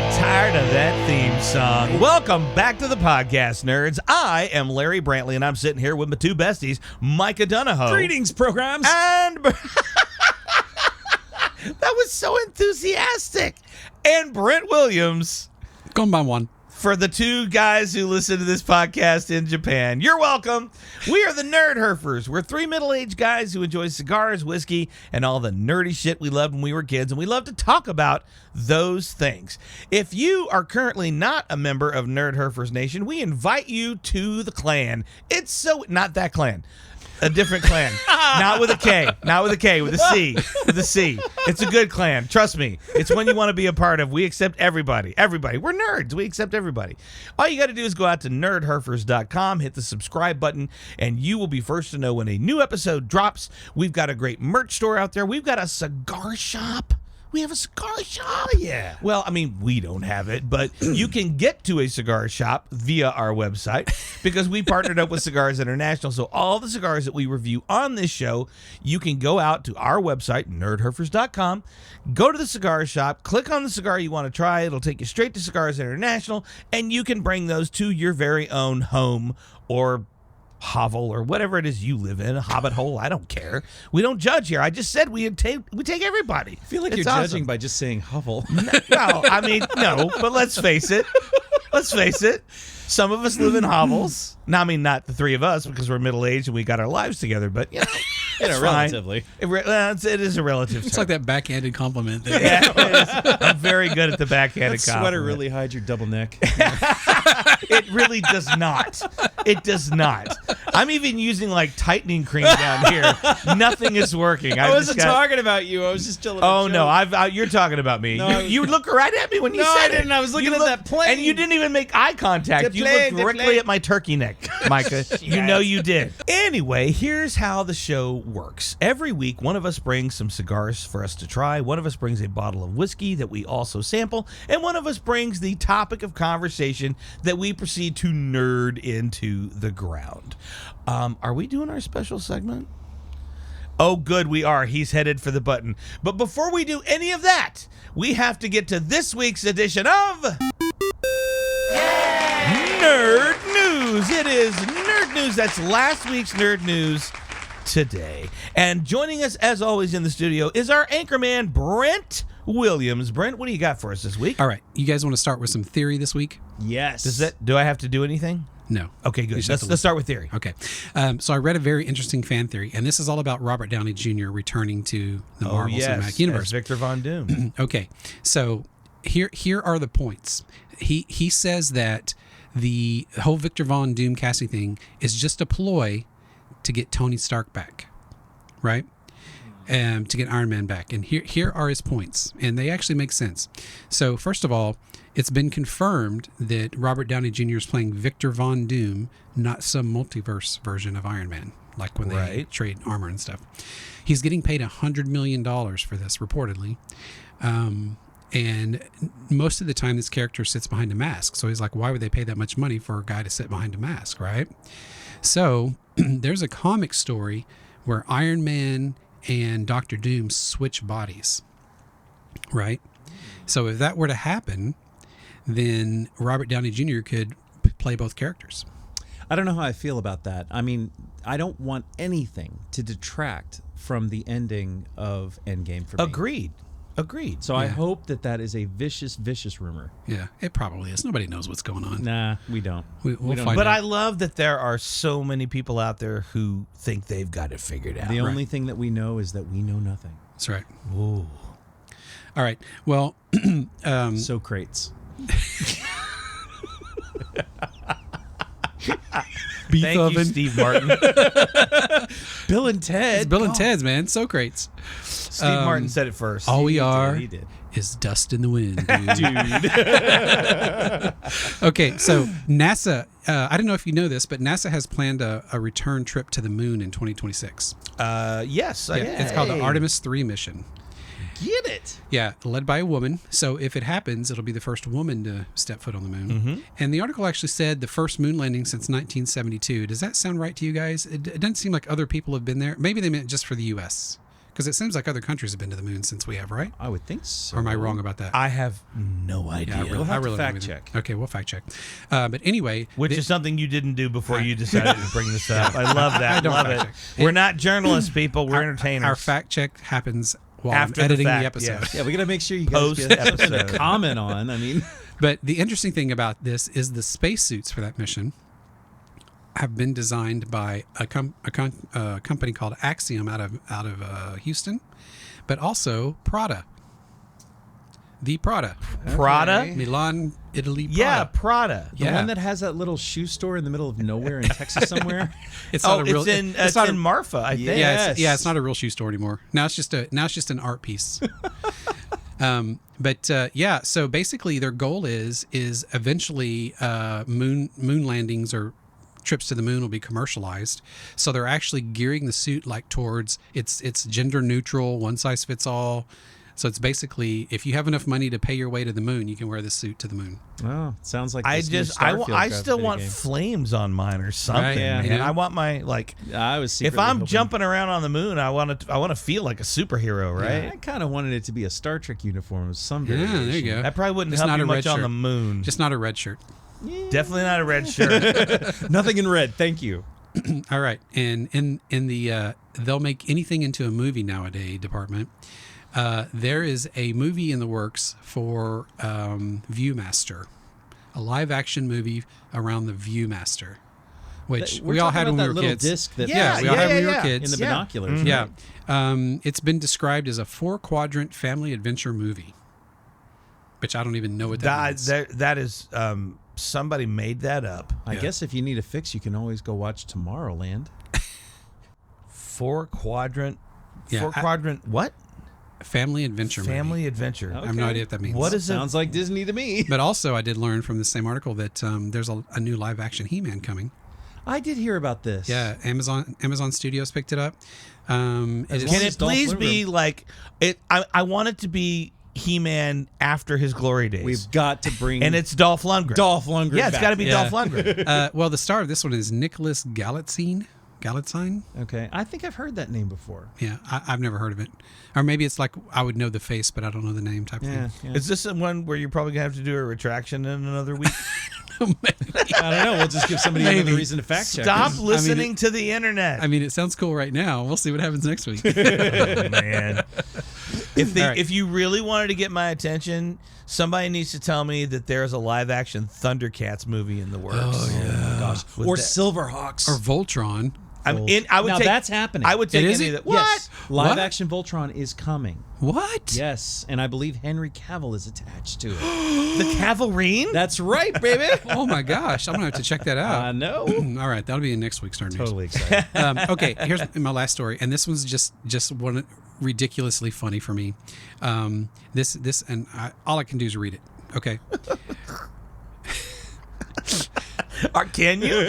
get tired of that theme song. Welcome back to the podcast, nerds. I am Larry Brantley, and I'm sitting here with my two besties, Micah Donahoe. Greetings, programs. And that was so enthusiastic. And Brent Williams. Going by one. For the two guys who listen to this podcast in Japan, you're welcome. We are the Nerdherfers. We're three middle-aged guys who enjoy cigars, whiskey, and all the nerdy shit we loved when we were kids, and we love to talk about those things. If you are currently not a member of Nerdherfers Nation, we invite you to the clan. It's so... Not that clan. A different clan. Not with a K. Not with a K. With a C. With a C. It's a good clan. Trust me. It's one you want to be a part of. We accept everybody. Everybody. We're nerds. We accept everybody. All you got to do is go out to nerdherfers.com, hit the subscribe button, and you will be first to know when a new episode drops. We've got a great merch store out there. We've got a cigar shop. We have a cigar shop. Oh, yeah. Well, I mean, we don't have it, but you can get to a cigar shop via our website because we partnered up with Cigars International. So all the cigars that we review on this show, you can go out to our website, nerdherfers.com, go to the cigar shop, click on the cigar you want to try. It'll take you straight to Cigars International, and you can bring those to your very own home or hovel or whatever it is you live in, a hobbit hole. I don't care. We don't judge here. I just said we take everybody. I feel like It's you're awesome. judging by just saying hovel. Well, I mean, no, but let's face it. Some of us live in hovels. Now, I mean, not the three of us because we're middle-aged and we got our lives together, but, you know, it's relatively. It is a relative It's term. like that backhanded compliment there. Yeah, it is. I'm very good at the backhanded That compliment. sweater really hides your double neck. It really does not. It does not. I'm even using like tightening cream down here. Nothing is working. I wasn't talking about you. I was just telling. Oh no, you're talking about me. No, you look right at me when you No, said I didn't. it. I was looking You at looked- that plane. and you didn't even make eye contact. The You plane, looked the directly plane. at my turkey neck, Micah. You know you did. Anyway, here's how the show works. Every week, one of us brings some cigars for us to try. One of us brings a bottle of whiskey that we also sample, and one of us brings the topic of conversation that we proceed to nerd into the ground. Are we doing our special segment? Oh, good, we are. He's headed for the button. But before we do any of that, we have to get to this week's edition of Nerd News. It is Nerd News. That's last week's Nerd News today. And joining us, as always, in the studio is our anchorman, Brent Williams. Brent, what do you got for us this week? All right. You guys want to start with some theory this week? Yes. Do I have to do anything? No. Okay, good. You just have Let's to start with theory. Okay. So I read a very interesting fan theory, and this is all about Robert Downey Jr. returning to the Marvel Cinematic Universe. as Victor Von Doom. Okay. So here are the points. He says that the whole Victor Von Doom casting thing is just a ploy to get Tony Stark back, right? To get Iron Man back. And here are his points, and they actually make sense. So first of all, it's been confirmed that Robert Downey Jr. is playing Victor Von Doom, not some multiverse version of Iron Man, like when they trade armor and stuff. He's getting paid $100 million for this, reportedly. And most of the time, this character sits behind a mask. So he's like, why would they pay that much money for a guy to sit behind a mask, right? So there's a comic story where Iron Man and Doctor Doom switch bodies, right? So if that were to happen, then Robert Downey Jr. could play both characters. I don't know how I feel about that. I mean, I don't want anything to detract from the ending of Endgame for me. Agreed. So I hope that is a vicious, vicious rumor. Yeah, it probably is. Nobody knows what's going on. Nah, we don't. We'll don't. find But out. I love that there are so many people out there who think they've got it figured out. The only thing that we know is that we know nothing. That's right. Ooh. All right. Well, So crates. beef Thank oven. you, Steve Martin. Bill and Ted. It's Bill and Ted's, man. Socrates. Steve Martin said it first. All we are He did. is dust in the wind, dude. Dude. Okay, so NASA, I don't know if you know this, but NASA has planned a return trip to the moon in 2026. Yes. It's called the Artemis 3 mission. Get it. Yeah, led by a woman. So if it happens, it'll be the first woman to step foot on the moon. Mm-hmm. And the article actually said the first moon landing since 1972. Does that sound right to you guys? It doesn't seem like other people have been there. Maybe they meant just for the U.S. Because it seems like other countries have been to the moon since we have, right? I would think so. Or am I wrong about that? I have no idea. We'll have to don't fact either. check. Okay, we'll fact check. But anyway, Which is something you didn't do before you decided to bring this up. I love that. I don't love fact it. check. We're not journalists, people. We're entertainers. our fact check happens while After I'm the editing the, fact, episode. yes. Yeah, we got to make sure you guys Post get something to episode. comment on. I mean, But the interesting thing about this is the spacesuits for that mission have been designed by a company called Axiom out of Houston, but also Prada. The Prada. Prada? Okay. Milan, Italy, Prada. Yeah, Prada. the Yeah. one that has that little shoe store in the middle of nowhere in Texas somewhere. It's Oh, not a real. it's not in Marfa, I think. Yeah. Yeah, it's not a real shoe store anymore. Now it's just an art piece. So basically their goal is eventually moon landings or trips to the moon will be commercialized. So they're actually gearing the suit like towards it's gender neutral, one size fits all. So it's basically if you have enough money to pay your way to the moon, you can wear this suit to the moon. Oh, sounds like I this new just I Starfield still video want game. flames on mine or something. Right, yeah. Man. Yeah. I want my like I was if secretly I'm hoping- jumping around on the moon, I want to feel like a superhero, right? I kind of wanted it to be a Star Trek uniform of some Yeah, variation. there you go. That probably wouldn't Just help not you a much red on shirt. the moon. Just not a red shirt. Definitely not a red shirt. Nothing in red. Thank you. All right, and in the they'll make anything into a movie nowadays department. There is a movie in the works for Viewmaster, a live action movie around the Viewmaster, which We're we all talking had when about we that were little kids. disc that Yeah, we all had when we were yeah. kids. in the Yeah. binoculars. Mhm. Yeah, right? it's been described as a 4-quadrant family adventure movie, which I don't even know what that means. that is somebody made that up. I guess if you need a fix, you can always go watch Tomorrowland. 4-quadrant. Yeah, 4-quadrant. What? Family adventure movie. Family adventure. I have no idea what that means. What is it? Sounds like Disney to me. But also, I did learn from the same article that there's a new live action He-Man coming. I did hear about this. Yeah, Amazon Studios picked it up. It As is- long Can as it Dolph please be Lundgren- like it? I want it to be He-Man after his glory days. We've got to bring and it's Dolph Lundgren. Dolph Lundgren. Yeah, it's got to be Yeah. Dolph Lundgren. well, the star of this one is Nicholas Galitzine. Okay, I think I've heard that name before. Yeah, I've never heard of it. Or maybe it's like I would know the face, but I don't know the name type Yeah, thing. yeah. Is this the one where you're probably gonna have to do a retraction in another week? I don't know. We'll just give somebody another Maybe. reason to fact check. Stop us. listening to the internet. I mean, it sounds cool right now. We'll see what happens next week. Oh, man. If All right. if you really wanted to get my attention, somebody needs to tell me that there's a live action Thundercats movie in the works. Oh, yeah. Gosh. With Or that- Silverhawks. Or Voltron. I'm in. I would now take. that's happening. I would take Is any it? of that. What? Yes. Live What? action Voltron is coming. What? Yes, and I believe Henry Cavill is attached to it. The Cavalrine? That's right, baby. Oh my gosh, I'm gonna have to check that I out. know. All right, that'll be in next week's Nerd News. Totally excited. Okay, here's my last story, and this one's just one ridiculously funny for me. This and all I can do is read it. Okay. Can you?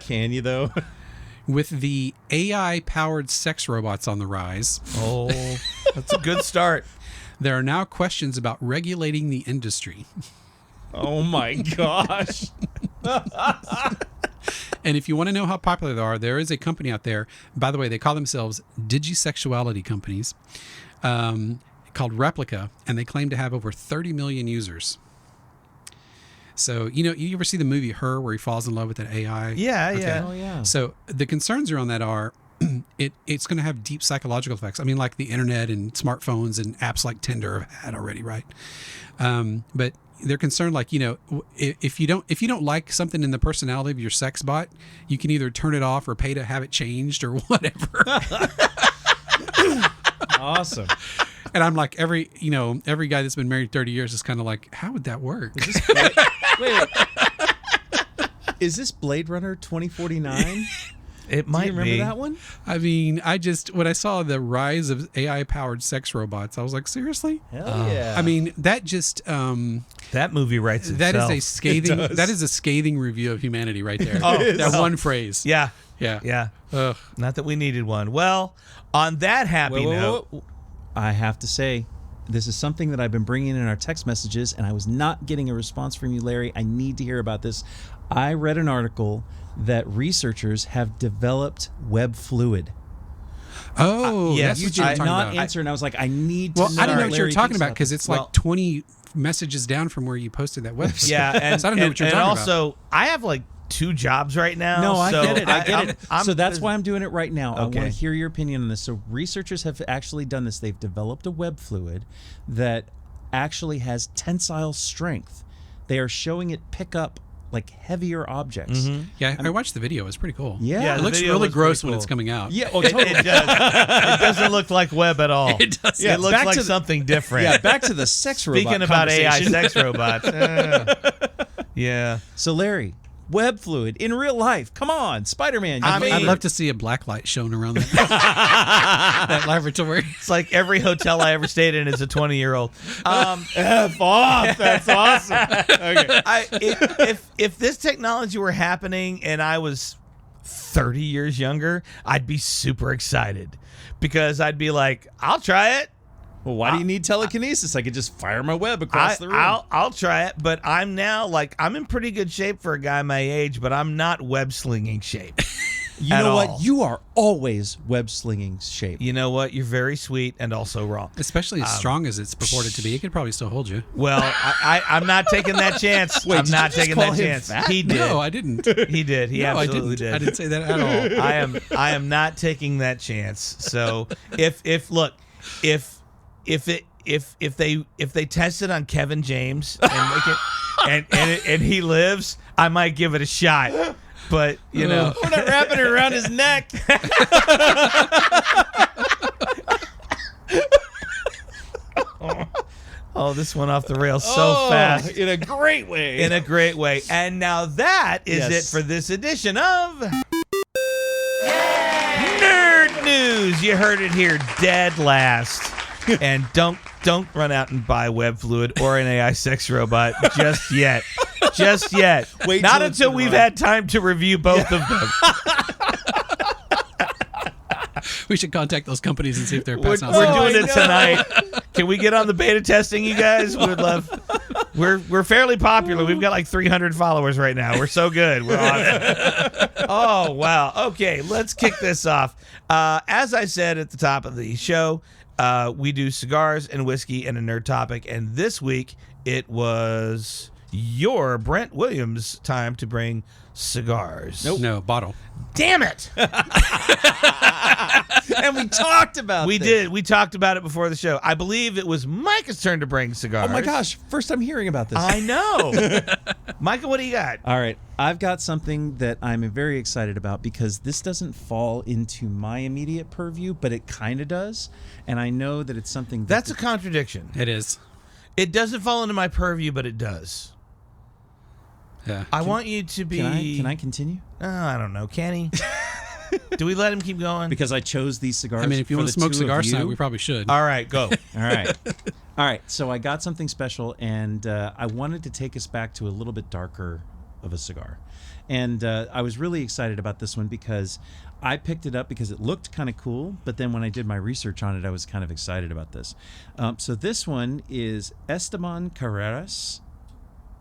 Can you though? With the AI-powered sex robots on the rise, Oh, that's a good start. there are now questions about regulating the industry. Oh my gosh. And if you want to know how popular they are, there is a company out there. By the way, they call themselves digisexuality companies, called Replica, and they claim to have over 30 million users. So, you ever see the movie Her, where he falls in love with that AI? Yeah, yeah. Oh yeah. So the concerns around that are it's going to have deep psychological effects. I mean, like the internet and smartphones and apps like Tinder have had already, right? But they're concerned, like, if you don't like something in the personality of your sex bot, you can either turn it off or pay to have it changed or whatever. Awesome. And I'm like, every guy that's been married 30 years is kind of like, how would that work? Wait. Is this Blade Runner 2049? It Do might you remember be. that one? I mean, when I saw the rise of AI-powered sex robots, I was like, seriously? Hell yeah. I mean, that just That movie writes itself. that is a scathing does. that is a scathing review of humanity right there. Oh, that oh. one phrase. Yeah, Yeah. yeah. Ugh. Not that we needed one. Well, on that happy note, I have to say, this is something that I've been bringing in our text messages, and I was not getting a response from you, Larry. I need to hear about this. I read an article that researchers have developed web fluid. Oh, yes, that's You what you were did talking not about. answer, and I was like, I need to Well, know I didn't know what you were Larry talking thinks about because it's Well- like 20 messages down from where you posted that website. Yeah, and, So I don't know what you're and talking also, I have like 2 jobs right now. No, I so get it. I get it. I'm So that's why I'm doing it right now. I Okay. want to hear your opinion on this. So researchers have actually done this. They've developed a web fluid that actually has tensile strength. They are showing it pick up like heavier objects. Mm-hmm. about. Yeah, I watched the video. It's pretty cool. Yeah. Yeah, It the looks video really was gross pretty when it's cool. coming out. Yeah. Oh, It, totally. it does. It doesn't look like web at all. It does. It looks back like to the- something different. Yeah. Back to the sex robot. Speaking about AI conversation. sex robots. Yeah. So Larry, web fluid in real life. Come on, Spider-Man. I mean- I'd love to see a black light shown around that, that laboratory. It's like every hotel I ever stayed in is a 20-year-old. F off. That's awesome. Okay. If this technology were happening and I was 30 years younger, I'd be super excited because I'd be like, I'll try it. Well, why do you need telekinesis? I could just fire my web across the room. I'll try it, but I'm now like I'm in pretty good shape for a guy my age, but I'm not web slinging shape. You at know all. what? You are always web slinging shape. You know what? You're very sweet and also wrong. Especially as strong as it's purported to be. It could probably still hold you. Well, I'm not taking that chance. Wait, I'm did not you just taking call that him chance. fat? He did. No, I didn't. He did. He No, I absolutely didn't. did. I didn't say that at all. I am not taking that chance. So if they test it on Kevin James and make it and he lives, I might give it a shot. But you know, We're not wrapping it around his neck. oh, this went off the rails so fast. In a great way. In a great way. And now that is Yes. it for this edition of Nerd News. You heard it here dead last. And don't run out and buy web fluid or an AI sex robot just yet. Just yet. Wait Not till it's until been we've run. had time to review both of them. We should contact those companies and see if they're We're passing out. doing it tonight. Can we get on the beta testing, you guys? We would love. We're fairly popular. We've got like 300 followers right now. We're so good. We're awesome. Oh wow. Okay, let's kick this off. As I said at the top of the show, we do cigars and whiskey and a nerd topic, and this week it was your Brent Williams time to bring cigars. Nope. No, bottle. Damn it. And we talked about We this. did. We talked about it before the show. I believe it was Micah's turn to bring cigars. Oh my gosh, first time hearing about this. I know. Micah, what do you got? All right, I've got something that I'm very excited about because this doesn't fall into my immediate purview, but it kind of does, and I know that it's something That's a contradiction. It is. It doesn't fall into my purview, but it does. Yeah. I want you to be. Can I continue? I don't know. Can he? Do we let him keep going? Because I chose these cigars. I mean, if you for want to the smoke two of cigars you. tonight, we probably should. All right, go. All right. All right. So I got something special, and I wanted to take us back to a little bit darker of a cigar. And I was really excited about this one because I picked it up because it looked kind of cool, but then when I did my research on it, I was kind of excited about this. So this one is Esteban Carreras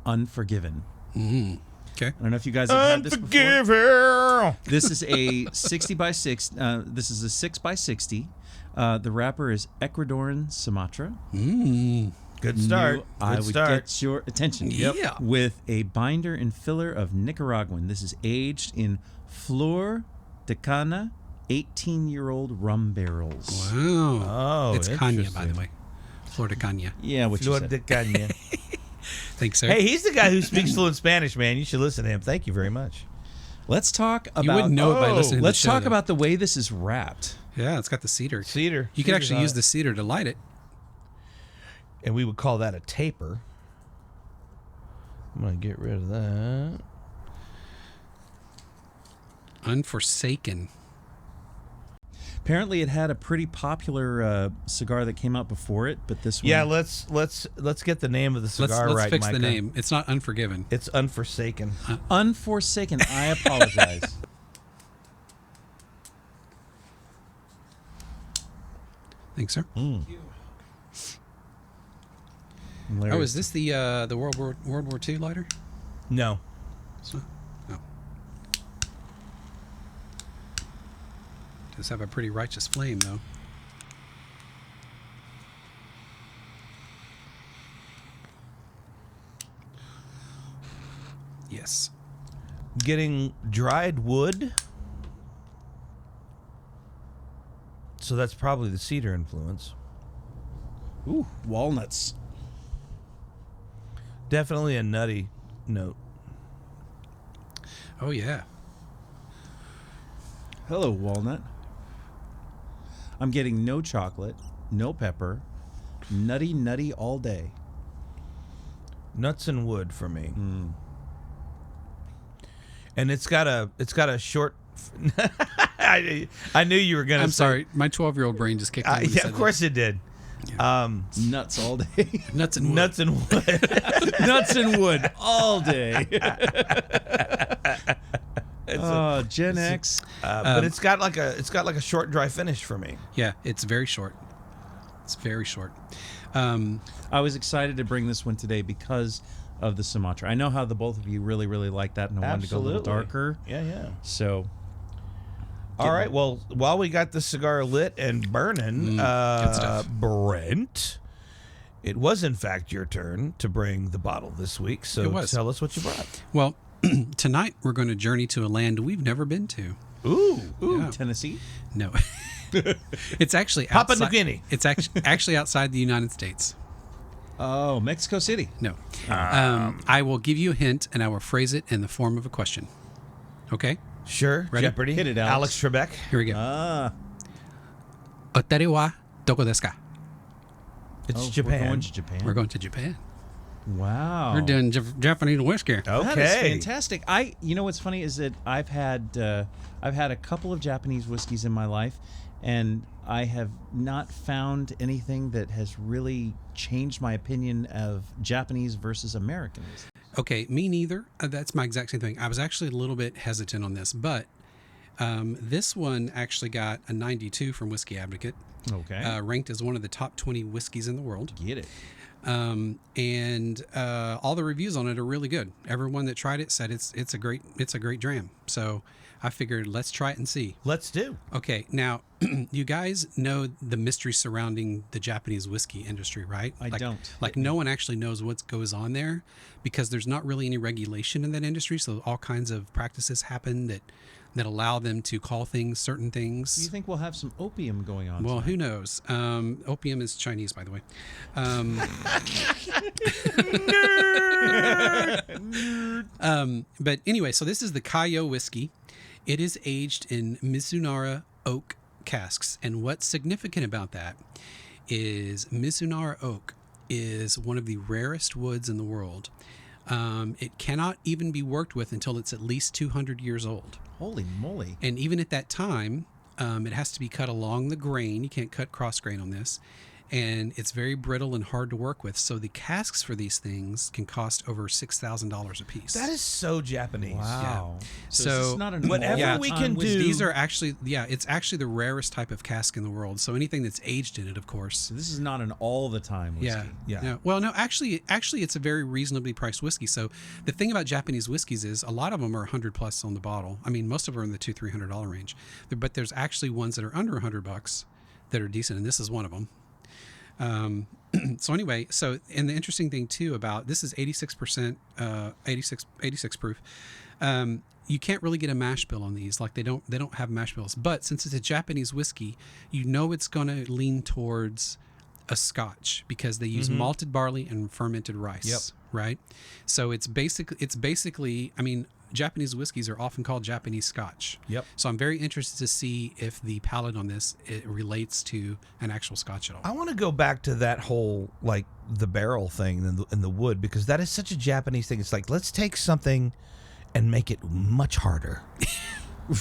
Unforgiven. Okay. I don't know if you guys have had this before. Unforgiven. This is a 60 by 6. This is a 6 by 60. The wrapper is Ecuadorian Sumatra. Good start. Knew I Good would start. get your attention. Yeah. With a binder and filler of Nicaraguan. This is aged in Flor de Cana 18-year-old rum barrels. Wow. Oh, It's Cana, by interesting. the way. Florida Cana. Yeah, what you Flor said. de Caña. Thanks, sir. Hey, he's the guy who speaks fluent Spanish, man. You should listen to him. Thank you very much. Let's talk about. you wouldn't know it by listening Let's to the show, talk though. about the way this is wrapped. Yeah, it's got the cedar. Cedar. You could Cedar's actually on use it. the cedar to light it. And we would call that a taper. I'm going to get rid of that. Unforsaken. Apparently, it had a pretty popular cigar that came out before it, but this one. Yeah, let's get the name of the cigar Let's right, fix Micah. the name. It's not Unforgiven. It's Unforsaken. Unforsaken. I apologize. Thanks, sir. Larry. Oh, is this the World War II lighter? No. So, no. Does have a pretty righteous flame, though. Yes. Getting dried wood. So that's probably the cedar influence. Ooh, walnuts. Definitely a nutty note. Oh, yeah. Hello, walnut. I'm getting no chocolate, no pepper, nutty all day. Nuts and wood for me. And it's got a short. I knew you were gonna. I'm say, sorry. My 12-year-old brain just kicked in. when you Yeah, said of course it did. Nuts all day. that. Nuts and wood. Nuts and wood. Nuts and wood all day. Gen X. But it's got like a short dry finish for me. Yeah, it's very short. It's very short. I was excited to bring this one today because of the Sumatra. I know how the both of you really, really like that, and I wanted to go a little darker. Yeah. So, All right. Well, while we got the cigar lit and burning, good stuff. Brent, it was in fact your turn to bring the bottle this week. So It was. tell us what you brought. Well, tonight we're going to journey to a land we've never been to. Ooh. Yeah. Tennessee. No. It's actually Papua outside, New Guinea. It's actually outside the United States. Oh, Mexico City. No. I will give you a hint, and I will phrase it in the form of a question. Okay? Sure. Ready? Jeopardy. Hit it, Alex. Trebek. Here we go. Otere wa doko desu ka? It's We're Japan. going to Japan. We're going to Japan. Wow. We're doing Japanese whiskey. Okay. That is fantastic. You know what's funny is that I've had a couple of Japanese whiskeys in my life, and I have not found anything that has really changed my opinion of Japanese versus American whiskey. Okay, me neither. That's my exact same thing. I was actually a little bit hesitant on this, but this one actually got a 92 from Whiskey Advocate, Okay. ranked as one of the top 20 whiskeys in the world. Get it. And all the reviews on it are really good. Everyone that tried it said it's a great dram. So I figured let's try it and see. Let's do. Okay, now you guys know the mystery surrounding the Japanese whiskey industry, right? I don't. Like no one actually knows what goes on there because there's not really any regulation in that industry. So all kinds of practices happen that allow them to call things certain Do you things. think we'll have some opium going on? Well, tonight? who knows? Opium is Chinese, by the way. But anyway, so this is the Kaiyo whiskey. It is aged in Mizunara oak casks. And what's significant about that is Mizunara oak is one of the rarest woods in the world. It cannot even be worked with until it's at least 200 years old. Holy moly. And even at that time, it has to be cut along the grain. You can't cut cross grain on this. And it's very brittle and hard to work with. So the casks for these things can cost over $6,000 a piece. That is so Japanese. Wow. So this is not an whatever all-the-time we can whiskey. do- These are actually, it's actually the rarest type of cask in the world. So anything that's aged in it, of course. So this is not an all-the-time whiskey. Yeah. No. Well, no, actually, it's a very reasonably priced whiskey. So the thing about Japanese whiskeys is a lot of them are 100 plus on the bottle. I mean, most of them are in the $200-$300 range. But there's actually ones that are under $100 that are decent, and this is one of them. So anyway, and the interesting thing too about this is 86%, 86 proof. You can't really get a mash bill on these. Like they don't have mash bills. But since it's a Japanese whiskey, you know it's going to lean towards a Scotch because they use malted barley and fermented rice. Yep. Right. So it's basically. I mean, Japanese whiskeys are often called Japanese Scotch. Yep. So I'm very interested to see if the palate on this it relates to an actual Scotch at all. I want to go back to that whole like the barrel thing in the wood because that is such a Japanese thing. It's like let's take something and make it much harder.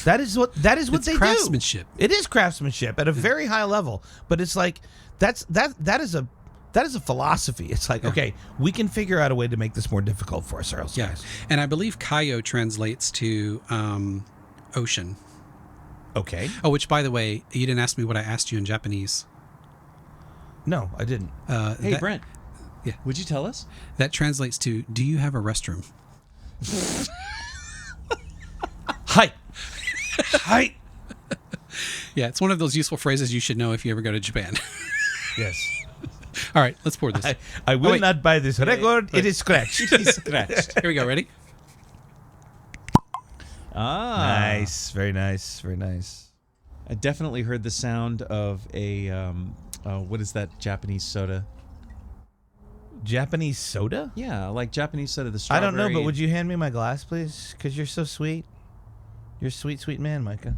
that is what It's they craftsmanship. do. It is craftsmanship at a very high level, but it's like that is a philosophy. It's like okay, we can figure out a way to make this more difficult for ourselves. Yeah, guys. and I believe Kaiyo translates to ocean. Okay. Oh, which by the way, you didn't ask me what I asked you in Japanese. No, I didn't. Hey, that, Brent. Yeah. Would you tell us? That translates to, do you have a restroom? Hi. Hi. Yeah, it's one of those useful phrases you should know if you ever go to Japan. Yes. All right, let's pour this. I will wait. not buy this record. It is scratched. He's scratched. Here we go. Ready? Nice. Very nice. Very nice. I definitely heard the sound of a what is that Japanese soda? Japanese soda? Yeah, like Japanese soda. The I strawberry. don't know, but would you hand me my glass, please? Because you're so sweet. You're a sweet, sweet man, Micah.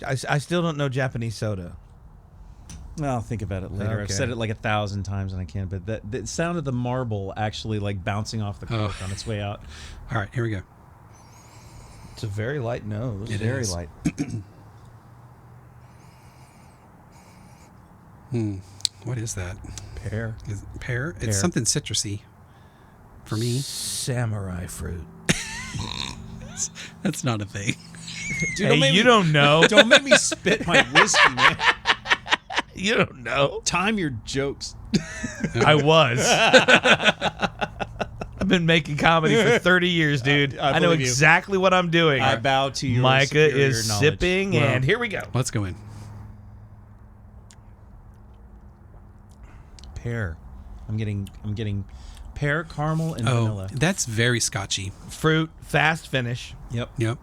I still don't know Japanese soda. I'll think about it later. I've Okay. said it like 1,000 times and I can't. But the sound of the marble actually like bouncing off the cork on its way out. All right, here we go. It's a very light nose. It Very is. light. What is that? Pear. Is it pear? Pear. It's something citrusy. For me, Samurai fruit. that's not a thing. Dude, Hey, you don't know. Don't make me spit my whiskey, man. You don't know. Time your jokes. I was. I've been making comedy for 30 years, dude. I I know believe you. exactly what I'm doing. I bow to your Micah superior is knowledge. sipping, Well, and here we go. Let's go in. Pear. I'm getting pear, caramel, and Oh, vanilla. that's very scotchy. Fruit, fast finish. Yep. Yep.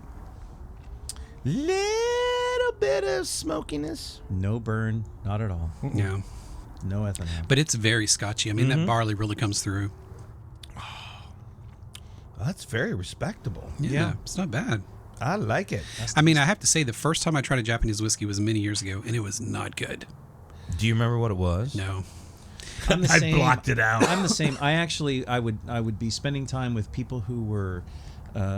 Little bit of smokiness. No burn, not at all. Yeah. No ethanol. But it's very scotchy. I mean, that barley really comes through. That's very respectable. Yeah. It's not bad. I like it. I mean, I have to say, the first time I tried a Japanese whiskey was many years ago, and it was not good. Do you remember what it was? No. I'm the I same. blocked it out. I'm the same. I would be spending time with people who were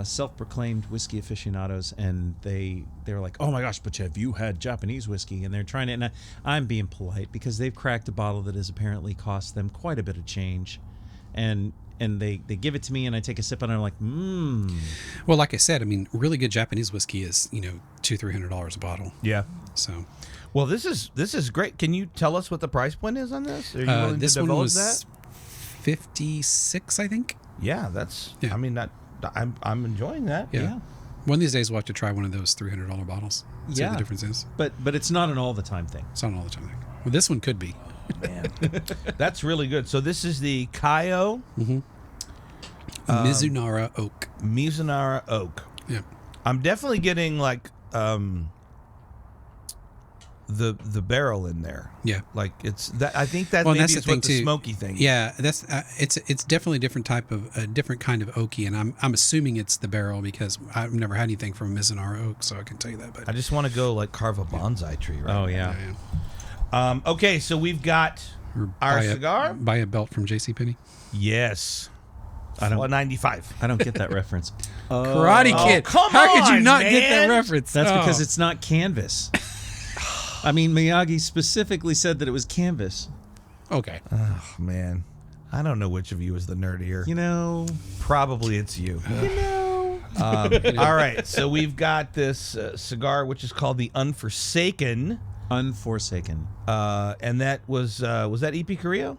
self-proclaimed whiskey aficionados, and they were like, "Oh my gosh, but have you had Japanese whiskey?" And they're trying to. And I'm being polite because they've cracked a bottle that has apparently cost them quite a bit of change, and they give it to me, and I take a sip, and I'm like, Well, like I said, I mean, really good Japanese whiskey is, $200-300 a bottle. Yeah. So Well, this is great. Can you tell us what the price point is on this? Are you willing this to one divulge was that? 56, I think. Yeah, that's. Yeah. I mean, I'm enjoying that. Yeah. One of these days we'll have to try one of those $300 bottles. See what Yeah. the difference is. but it's not an all the time thing. It's not all the time. Well, this one could be. Man, that's really good. So this is the Kaiyo Mizunara Oak. Mizunara Oak. Yeah. I'm definitely getting like the barrel in there. Yeah. Like it's that. I think that Well, maybe that's the is thing what the too. smoky thing. Yeah, that's it's definitely a different kind of oaky, and I'm assuming it's the barrel because I've never had anything from Mizunara Oak, so I can tell you that. But I just want to go like carve a bonsai tree. Right. Oh now. yeah. yeah. Okay, so we've got Or our buy cigar. Buy a belt from JCPenney. Yes. I don't- 95. I don't get that reference. Karate Kid. come How could you on, not get that man. reference? That's Oh. because it's not canvas. I mean, Miyagi specifically said that it was canvas. Okay. Oh man, I don't know which of you is the nerd here. You know, Probably it's you. All right, so we've got this cigar which is called the Unforsaken, Unforsaken. and that was that EP Carrillo?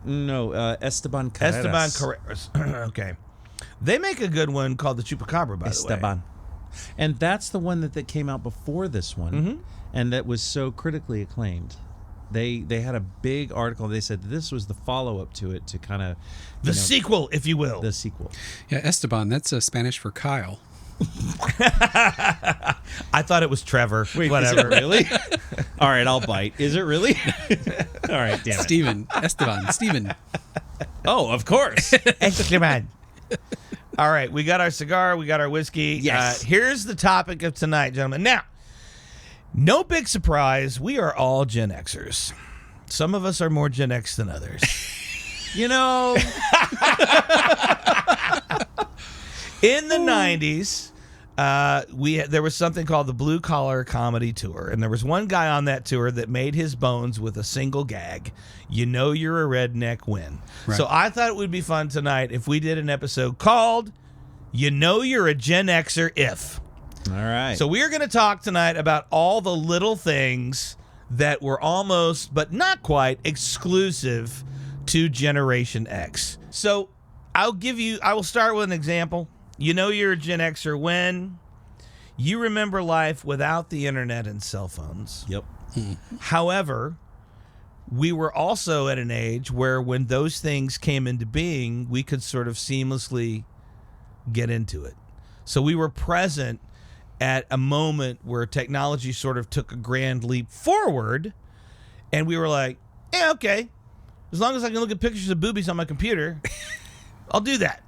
No, Esteban Carreras. Esteban Carreras. Okay, they make a good one called the Chupacabra, by the way. Esteban. And that's the one that came out before this one, and that was so critically acclaimed. They had a big article. They said this was the follow-up to it, to kind of The sequel, if you will. the sequel. Yeah, Esteban. That's Spanish for Kyle. I thought it was Trevor. Wait, whatever. is it really? All right, I'll bite. Is it really? All right, damn it. Steven. Esteban. Steven. Oh, of course. Esteban. All right, we got our cigar, we got our whiskey. Yes. Here's the topic of tonight, gentlemen. Now, no big surprise, we are all Gen Xers. Some of us are more Gen X than others. You know, In the 90s, there was something called the Blue Collar Comedy Tour, and there was one guy on that tour that made his bones with a single gag. You know you're a redneck when. Right. So I thought it would be fun tonight if we did an episode called You Know You're a Gen Xer If. all right. So we are going to talk tonight about all the little things that were almost, but not quite, exclusive to Generation X. So I will start with an example. You know you're a Gen Xer when You remember life without the internet and cell phones. Yep. However, we were also at an age where when those things came into being, we could sort of seamlessly get into it. So we were present at a moment where technology sort of took a grand leap forward, and we were like, yeah, okay. As long as I can look at pictures of boobies on my computer, I'll do that.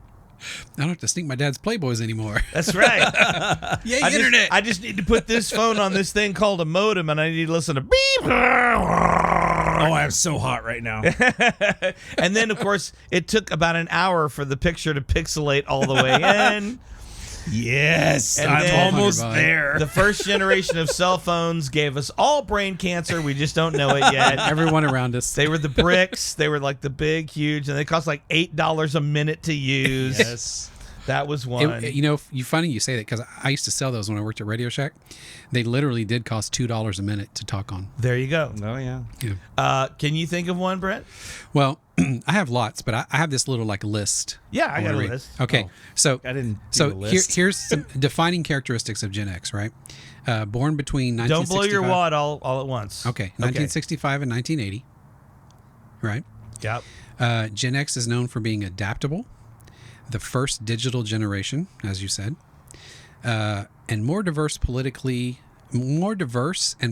I don't have to sneak my dad's Playboys anymore. That's right. Yay, internet. I just need to put this phone on this thing called a modem, and I need to listen to beep. Oh, I'm so hot right now. And then, of course, it took about an hour for the picture to pixelate all the way in. Yes, And I'm then- almost 100 there. The first generation of cell phones gave us all brain cancer. We just don't know it yet. Everyone around us. They were the bricks. They were like the big, huge, and they cost like $8 a minute to use. Yes. That was one. You funny you say that because I used to sell those when I worked at Radio Shack. They literally did cost $2 a minute to talk on. There you go. Oh, yeah. Can you think of one, Brent? Well, I have lots, but I have this little like list. Yeah, I got a wanna read. list. Okay, Oh, so I didn't do So the list. here's some defining characteristics of Gen X, right? Born between 1965. Don't blow your wad all at once. Okay, 1965 and 1980. Right. Yep. Gen X is known for being adaptable, the first digital generation, as you said, and more diverse and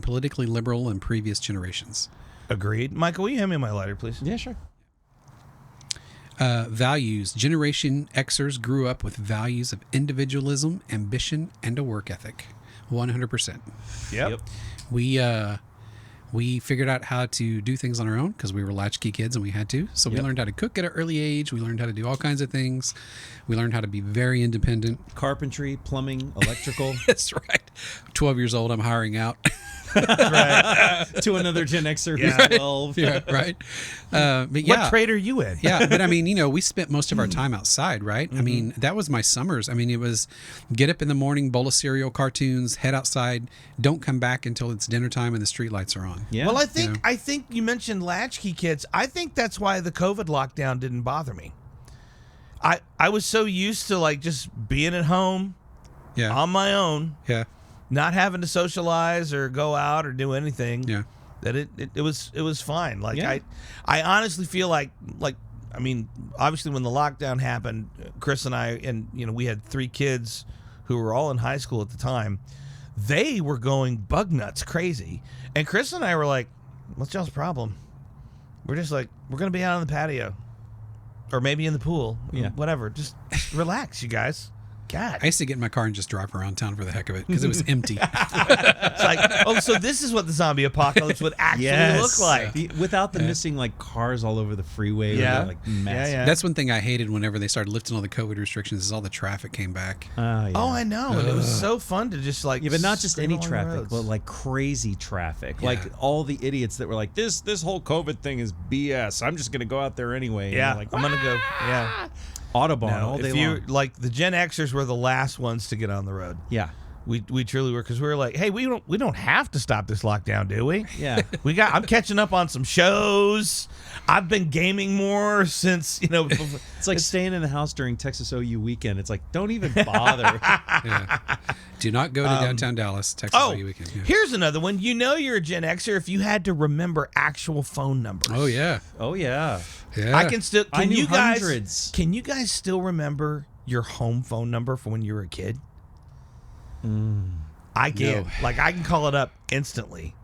politically liberal than previous generations. Agreed. Michael, will you hand me my lighter, please? Yeah, sure. Values. Generation Xers grew up with values of individualism, ambition, and a work ethic. 100%. Yep. We figured out how to do things on our own because we were latchkey kids and we had to. So we learned how to cook at an early age. We learned how to do all kinds of things. We learned how to be very independent. Carpentry, plumbing, electrical. That's right. 12 years old, I'm hiring out. To another Gen Xer who's 12. Yeah, right. But yeah. What trade are you in? Yeah, but I mean, we spent most of our time outside, right? I mean, that was my summers. I mean, it was get up in the morning, bowl of cereal, cartoons, head outside, don't come back until it's dinner time and the street lights are on. Yeah. Well, I think you mentioned latchkey kids. I think that's why the COVID lockdown didn't bother me. I was so used to like just being at home Yeah. on my own, Yeah. not having to socialize or go out or do anything. Yeah. That it was fine. Like Yeah. I honestly feel like I mean, obviously when the lockdown happened, Chris and I and we had 3 kids who were all in high school at the time. They were going bug nuts crazy. And Chris and I were like, what's y'all's problem? We're just like, we're going to be out on the patio or maybe in the pool. Yeah. Whatever. Just relax, you guys. God. I used to get in my car and just drive around town for the heck of it because it was empty. It's like, oh, so this is what the zombie apocalypse would actually look like. Without the missing like cars all over the freeway. Yeah. With, like massive. Yeah. That's one thing I hated whenever they started lifting all the COVID restrictions is all the traffic came back. Yeah. Oh, I know. And it was so fun to just like. Yeah, but not just scream any along the traffic, roads. but like crazy traffic. Yeah. Like all the idiots that were like, this whole COVID thing is BS. I'm just gonna go out there anyway. And Yeah, they're like, I'm gonna go. Yeah, Autobahn all day if you long. like the Gen Xers were the last ones to get on the road. Yeah. We truly were because we were like, hey, we don't have to stop this lockdown, do we? Yeah. I'm catching up on some shows. I've been gaming more since It's like staying in the house during Texas OU weekend. It's like, don't even bother. Yeah. Do not go to downtown Dallas, Texas. Oh, all weekend. Yeah. here's another one. You're a Gen Xer if you had to remember actual phone numbers. Oh yeah. Oh, yeah. Yeah. I can still. I knew you guys? hundreds. Can you guys still remember your home phone number from when you were a kid? I can. No. Like I can call it up instantly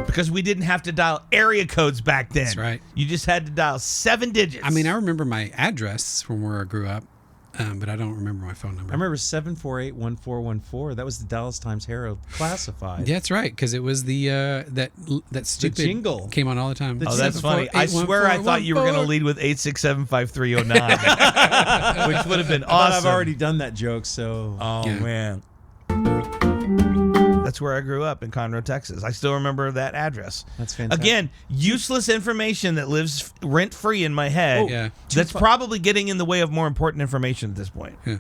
because we didn't have to dial area codes back then. That's right. You just had to dial 7 digits. I mean, I remember my address from where I grew up, but I don't remember my phone number. I remember 748-1414. That was the Dallas Times Herald classified. Yeah, that's right, because it was the that stupid jingle. came on all the time. Oh, that's funny. I swear I thought you were going to lead with 8675309, which would have been But awesome. I've already done that joke, so. Oh, Yeah. man. That's where I grew up in Conroe, Texas. I still remember that address. That's fantastic. Again, useless information that lives rent-free in my head. Oh, yeah. That's probably getting in the way of more important information at this point. Yeah.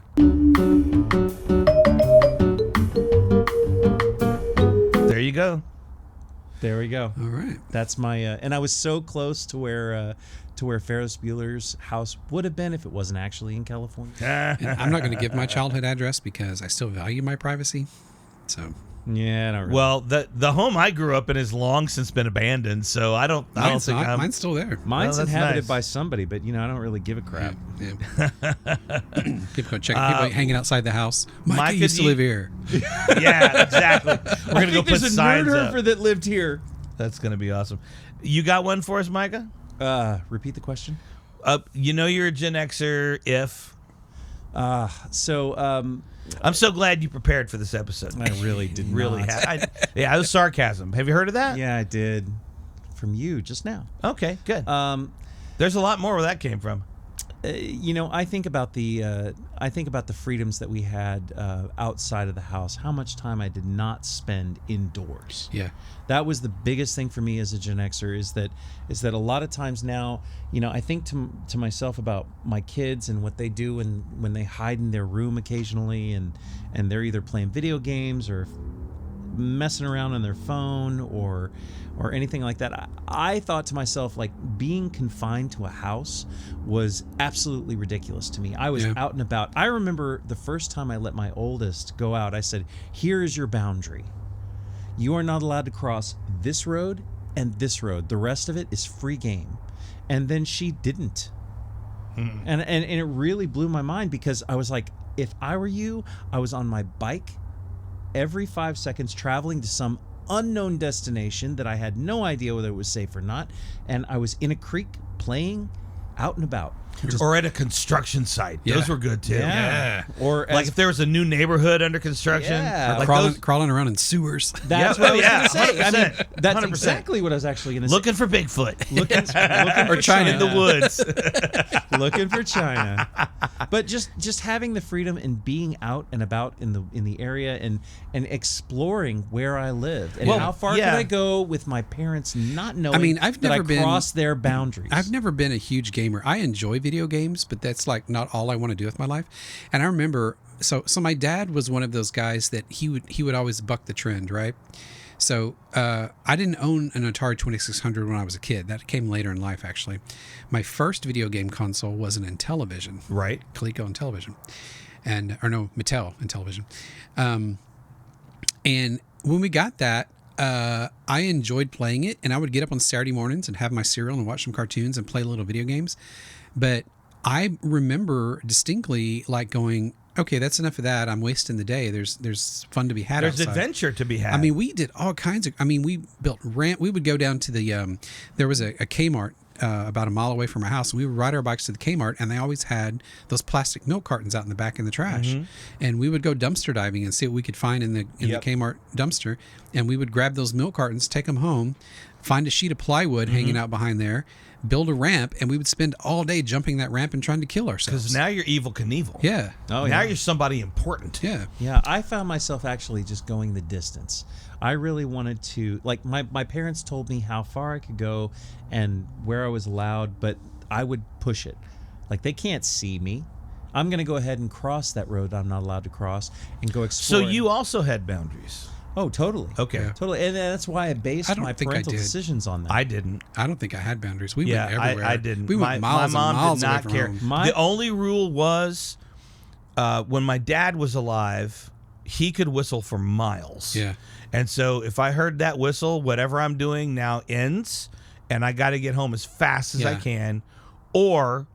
There you go. There we go. All right. That's my and I was so close to where Ferris Bueller's house would have been if it wasn't actually in California. And I'm not going to give my childhood address because I still value my privacy. So Yeah, I don't really. Well, the home I grew up in has long since been abandoned, so I don't think mine's still there. Mine's that's inhabited nice. by somebody, but I don't really give a crap. Yeah. People go check. People hanging outside the house. Micah Micah, used to live here. Yeah, exactly. We're gonna go put There's a signs Nerdherfer up. that lived here. That's gonna be awesome. You got one for us, Micah? Repeat the question. You're a Gen Xer. I'm so glad you prepared for this episode. I really did Really not. had. It was sarcasm. Have you heard of that? Yeah, I did. From you just now. Okay, good. There's a lot more where that came from. I think about the freedoms that we had outside of the house. How much time I did not spend indoors. Yeah. That was the biggest thing for me as a Gen Xer. Is that a lot of times now, I think to myself about my kids and what they do when they hide in their room occasionally and they're either playing video games or messing around on their phone or anything like that. I thought to myself, like, being confined to a house was absolutely ridiculous to me. I was out and about. I remember the first time I let my oldest go out, I said, "Here is your boundary. You are not allowed to cross this road and this road. The rest of it is free game." And then she didn't. And it really blew my mind because I was like, if I were you, I was on my bike every 5 seconds traveling to some unknown destination that I had no idea whether it was safe or not, and I was in a creek playing out and about. Or at a construction site. Yeah. Those were good too. Yeah. Or Like if there was a new neighborhood under construction. Yeah. Like Crawling around in sewers. that's Yeah, what I was yeah, going to say. I mean, 100%. that's 100%. exactly what I was actually going to say. Looking for Bigfoot. Looking Or for China. in the woods. looking for China. But just having the freedom and being out and about in the area and exploring where I lived and Well, how far yeah. could I go with my parents not knowing I mean, I've that never I been- crossed their boundaries. I've never been a huge gamer. I enjoy video games, but that's like not all I want to do with my life. And I remember, so my dad was one of those guys that he would always buck the trend, right? So I didn't own an Atari 2600 when I was a kid. That came later in life, actually. My first video game console was an Intellivision, Right. Coleco Intellivision, Mattel Intellivision. And when we got that, I enjoyed playing it, and I would get up on Saturday mornings and have my cereal and watch some cartoons and play little video games. But I remember distinctly like going, okay, that's enough of that. I'm wasting the day. There's fun to be had There's outside. adventure to be had. I mean, we did all kinds of. I mean, we built ramp. We would go down to the. There was a Kmart about a mile away from our house, and we would ride our bikes to the Kmart, and they always had those plastic milk cartons out in the back in the trash, and we would go dumpster diving and see what we could find in the Kmart dumpster, and we would grab those milk cartons, take them home, find a sheet of plywood hanging out behind there, build a ramp, and we would spend all day jumping that ramp and trying to kill ourselves. because now you're Evil Knievel. Yeah. Oh, Now yeah. you're somebody important. Yeah. Yeah, I found myself actually just going the distance. I really wanted to, like, my parents told me how far I could go and where I was allowed, but I would push it. Like, they can't see me. I'm going to go ahead and cross that road I'm not allowed to cross and go So explore. you also had boundaries. Oh, totally. Okay. Yeah. Totally. And that's why I based I don't my think I parental did. decisions on that. I didn't. I don't think I had boundaries. We Yeah, went everywhere. I didn't. We went miles my mom and miles did away not from care. home. The only rule was when my dad was alive, he could whistle for miles. Yeah. And so if I heard that whistle, whatever I'm doing now ends, and I got to get home as fast as I Yeah. can. Or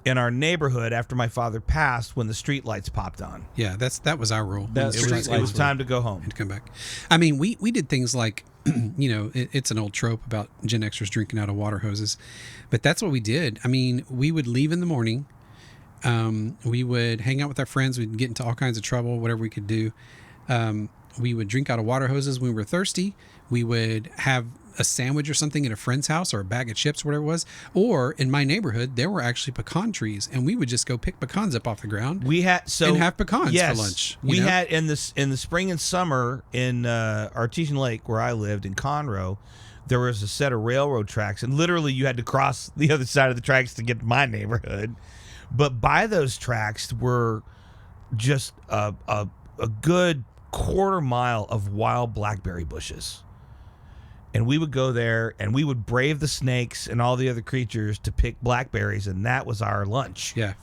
in our neighborhood, after my father passed, when the street lights popped on, Yeah, that was our rule. That- The it street was, lights it was were- time to go home. and come back. I mean, we did things like, it's an old trope about Gen Xers drinking out of water hoses, but that's what we did. I mean, we would leave in the morning. We would hang out with our friends. We'd get into all kinds of trouble, whatever we could do. We would drink out of water hoses when we were thirsty. We would have a sandwich or something at a friend's house, or a bag of chips, whatever it was. Or in my neighborhood, there were actually pecan trees, and we would just go pick pecans up off the ground. We had And have pecans for yes, lunch, We you know? had in the spring and summer in Artesian Lake, where I lived in Conroe, there was a set of railroad tracks, and literally you had to cross the other side of the tracks to get to my neighborhood. But by those tracks were just a good quarter mile of wild blackberry bushes. and we would go there and we would brave the snakes and all the other creatures to pick blackberries, and that was our lunch. Yeah.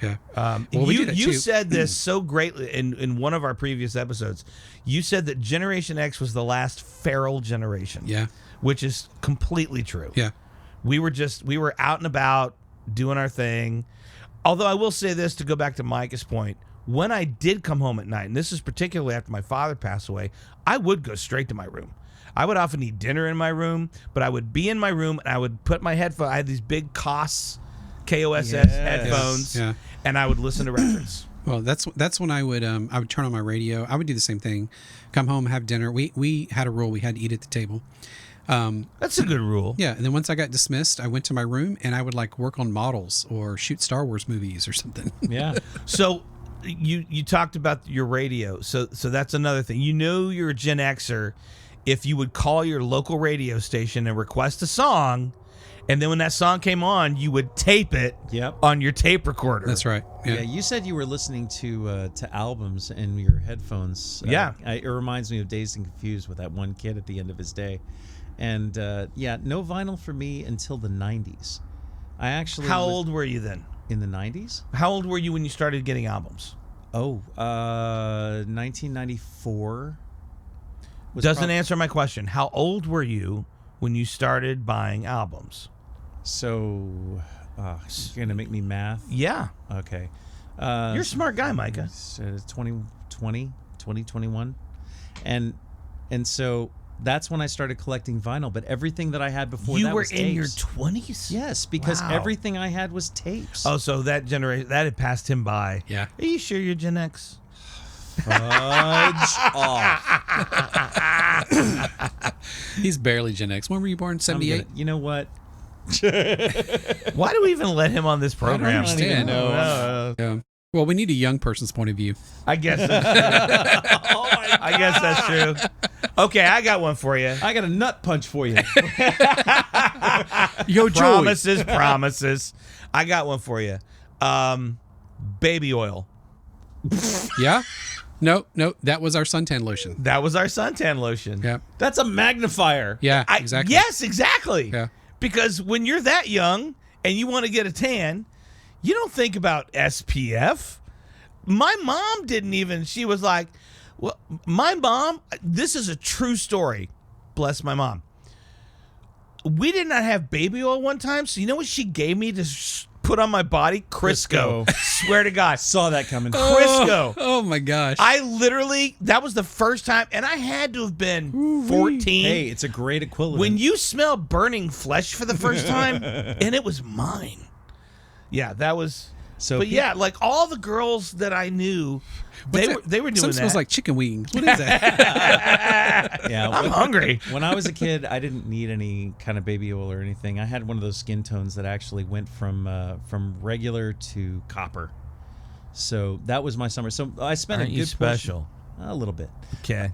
Yeah. Well, we do that you too. said this so greatly in one of our previous episodes. You said that Generation X was the last feral generation. Yeah. Which is completely true. Yeah. We were out and about doing our thing. Although I will say this, to go back to Micah's point, when I did come home at night, and this is particularly after my father passed away, I would go straight to my room. I would often eat dinner in my room, but I would be in my room and I would put my headphones. I had these big KOSS headphones, and I would listen to records. Well, that's when I would turn on my radio. I would do the same thing. Come home, have dinner. We had a rule: we had to eat at the table. That's a good rule. Yeah, and then once I got dismissed, I went to my room and I would like work on models or shoot Star Wars movies or something. Yeah. So you talked about your radio. So that's another thing. You know you're a Gen Xer if you would call your local radio station and request a song, and then when that song came on, you would tape it on your tape recorder. That's right. Yeah, you said you were listening to albums in your headphones. It reminds me of Dazed and Confused with that one kid at the end of his day. And no vinyl for me until the 90s. I actually How old were you then? In the 90s? How old were you when you started getting albums? 1994. Doesn't answer my question. How old were you when you started buying albums? So, you're going to make me math? Yeah. Okay. You're a smart guy, Micah. 2021. And so that's when I started collecting vinyl, but everything that I had before that was tapes. You were in your 20s? Yes, because Wow. everything I had was tapes. Oh, so that generation, that had passed him by. Yeah. Are you sure you're Gen X? Fudge off. He's barely Gen X. When were you born? 78? You know what? Why do we even let him on this program? I don't understand. Yeah. Well, we need a young person's point of view. I guess that's true. I guess that's true. Okay, I got one for you. I got a nut punch for you. Yo, Joey. Promises. I got one for you. Baby oil. Yeah? No, that was our suntan lotion. That was our suntan lotion. Yeah. That's a magnifier. Yeah, exactly. Yes, exactly. Yeah. Because when you're that young and you want to get a tan, you don't think about SPF. My mom didn't even. She was like, well, my mom, this is a true story. Bless my mom. We did not have baby oil one time. So you know what she gave me to put on my body? Crisco. Swear to God. Saw that coming. Crisco. Oh my gosh. I literally, that was the first time, and I had to have been 14. Hey, it's a great equivalent. When you smell burning flesh for the first time, and it was mine. Yeah, that was. So, but yeah, like all the girls that I knew, they were doing Some that. smells like chicken wings. What is that? Yeah, I'm hungry. When I was a kid, I didn't need any kind of baby oil or anything. I had one of those skin tones that actually went from regular to copper. So that was my summer. So I spent Aren't a you good special? A little bit. Okay.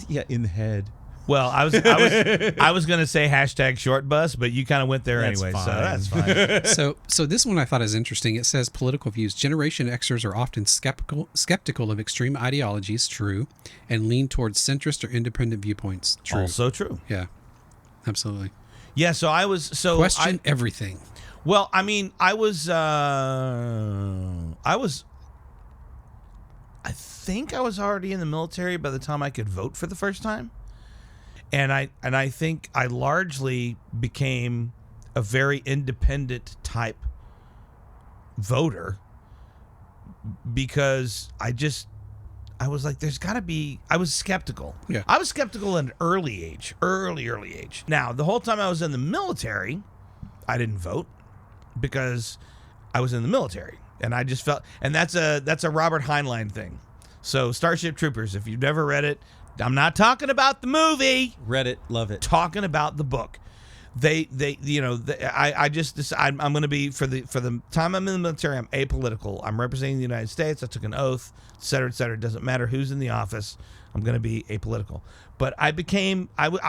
Yeah, in the head. Well, I was going to say hashtag short bus, but you kind of went there That's anyway, fine. so that's fine. So this one I thought is interesting. It says political views. Generation Xers are often skeptical of extreme ideologies, true, and lean towards centrist or independent viewpoints, true. Also true. Yeah, absolutely. Yeah, so I was Question everything. Well, I mean, I think I was already in the military by the time I could vote for the first time. And I think I largely became a very independent type voter because I was like, there's got to be. I was skeptical. Yeah. I was skeptical at an early age. Now, the whole time I was in the military, I didn't vote because I was in the military, and I just felt. And that's a Robert Heinlein thing. So, Starship Troopers. If you've never read it. I'm not talking about the movie. Read it, love it. Talking about the book. I just decided I'm going to be for the time I'm in the military. I'm apolitical. I'm representing the United States. I took an oath, et cetera, et cetera. It doesn't matter who's in the office. I'm going to be apolitical. But I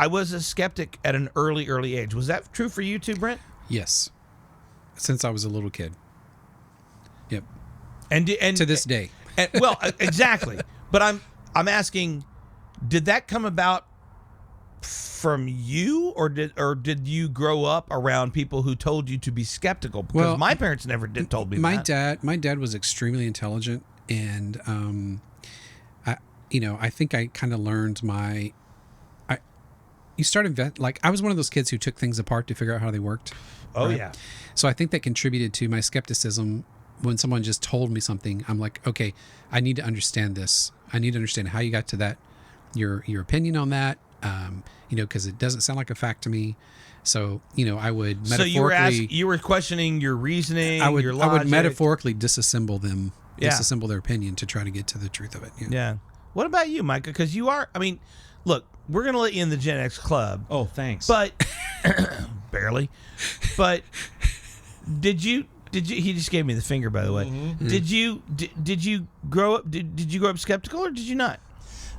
was a skeptic at an early age. Was that true for you too, Brent? Yes, since I was a little kid. Yep. And to this day. Well, exactly. But I'm asking. Did that come about from you, or did you grow up around people who told you to be skeptical? Because my parents never told me that. My dad was extremely intelligent, and I think I kind of learned I was one of those kids who took things apart to figure out how they worked. Oh right? yeah. So I think that contributed to my skepticism. When someone just told me something, I'm like, okay, I need to understand this. I need to understand how you got to that, your opinion on that, because it doesn't sound like a fact to me. So, I would metaphorically... So you were questioning your reasoning, your logic. I would metaphorically disassemble their opinion to try to get to the truth of it. Yeah. What about you, Micah? Because you are, look, we're going to let you in the Gen X club. Oh, thanks. But, barely. But, did you, he just gave me the finger, by the way. Mm-hmm. Did you grow up skeptical, or did you not?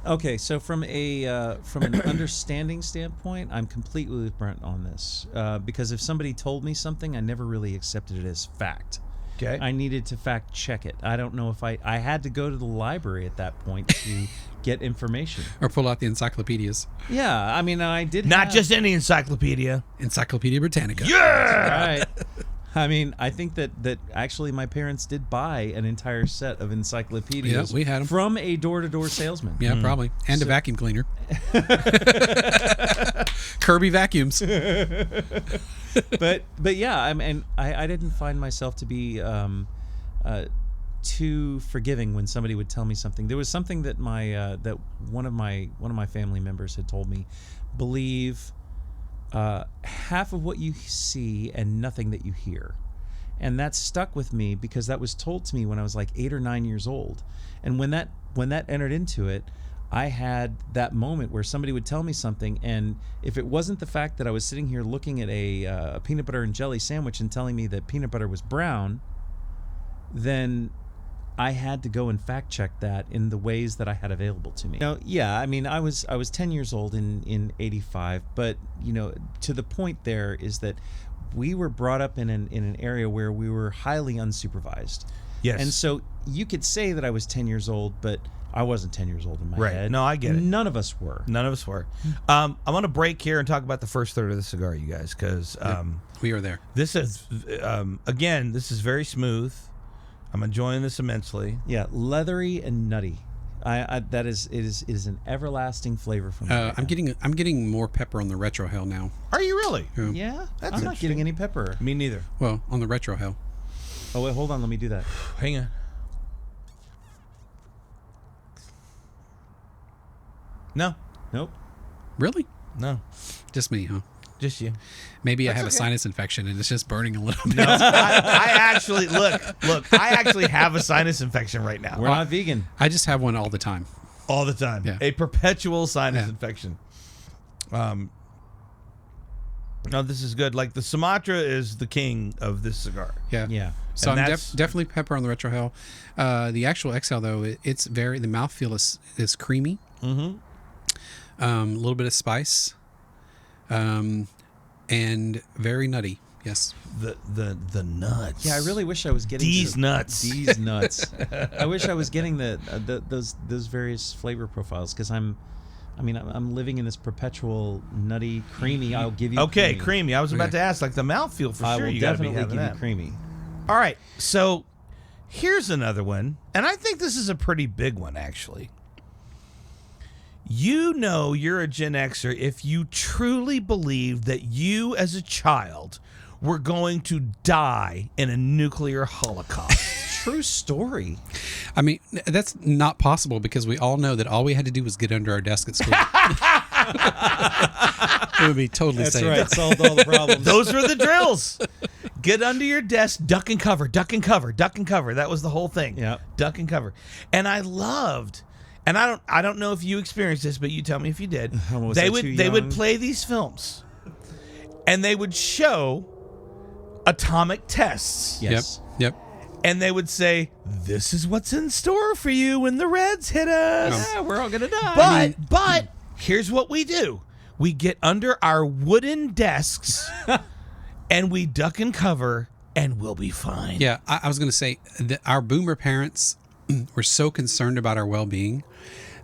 Okay, so from an understanding standpoint, I'm completely with Brent on this. Because if somebody told me something, I never really accepted it as fact. Okay. I needed to fact check it. I don't know if I had to go to the library at that point to get information. Or pull out the encyclopedias. Yeah, I did Not just any encyclopedia. Encyclopedia Britannica. Yeah! Right. I think that actually my parents did buy an entire set of encyclopedias. Yeah, we had them. From a door-to-door salesman. Yeah, probably. And a vacuum cleaner. Kirby vacuums. but yeah, I didn't find myself to be too forgiving when somebody would tell me something. There was something that that one of my family members had told me. Believe half of what you see and nothing that you hear. And that stuck with me because that was told to me when I was like 8 or 9 years old. And when that entered into it, I had that moment where somebody would tell me something, and if it wasn't the fact that I was sitting here looking at a peanut butter and jelly sandwich and telling me that peanut butter was brown, then I had to go and fact check that in the ways that I had available to me. I was 10 years old in 85, but to the point there is that we were brought up in an area where we were highly unsupervised. Yes. And so you could say that I was 10 years old, but I wasn't 10 years old in my head. No, I get it. None of us were. I want to break here and talk about the first third of the cigar, you guys, because we were there. This is this is very smooth. I'm enjoying this immensely. Yeah, leathery and nutty. It is an everlasting flavor for me. I'm getting more pepper on the retro hell now. Are you really? Yeah, I'm not getting any pepper. Me neither. Well, on the retro hell. Oh wait, hold on. Let me do that. Hang on. No. Nope. Really? No. Just me, huh? Just you. Maybe I have a sinus infection and it's just burning a little bit. No, I actually look. I actually have a sinus infection right now. We're not vegan. I just have one all the time. All the time. Yeah. A perpetual sinus infection. No, this is good. Like the Sumatra is the king of this cigar. Yeah. Yeah. So And I'm that's- definitely pepper on the retro hell. The actual XL though, the mouthfeel is creamy. Mm-hmm. A little bit of spice. And very nutty. Yes. The nuts. Yeah, I really wish I was getting These nuts. These nuts. I wish I was getting those various flavor profiles because I'm living in this perpetual nutty, creamy. I'll give you Okay, creamy. I was about Okay. to ask, like the mouthfeel for I sure. will You gotta be definitely having give that. you creamy. All right, so here's another one, and I think this is a pretty big one, actually. You're a Gen Xer if you truly believe that you, as a child, were going to die in a nuclear holocaust. True story. I mean, that's not possible because we all know that all we had to do was get under our desk at school. It would be totally That's safe. right. Solved all the problems. Those were the drills. Get under your desk, duck and cover, duck and cover, duck and cover. That was the whole thing. Yeah. Duck and cover. And I loved, and I don't know if you experienced this, but you tell me if you did. Was they I would too they would young? play these films, and they would show atomic tests. Yes. Yep. And they would say, "This is what's in store for you when the Reds hit us." Yeah, we're all gonna die. But here's what we do: we get under our wooden desks, and we duck and cover, and we'll be fine. Yeah, I was going to say that our boomer parents were so concerned about our well-being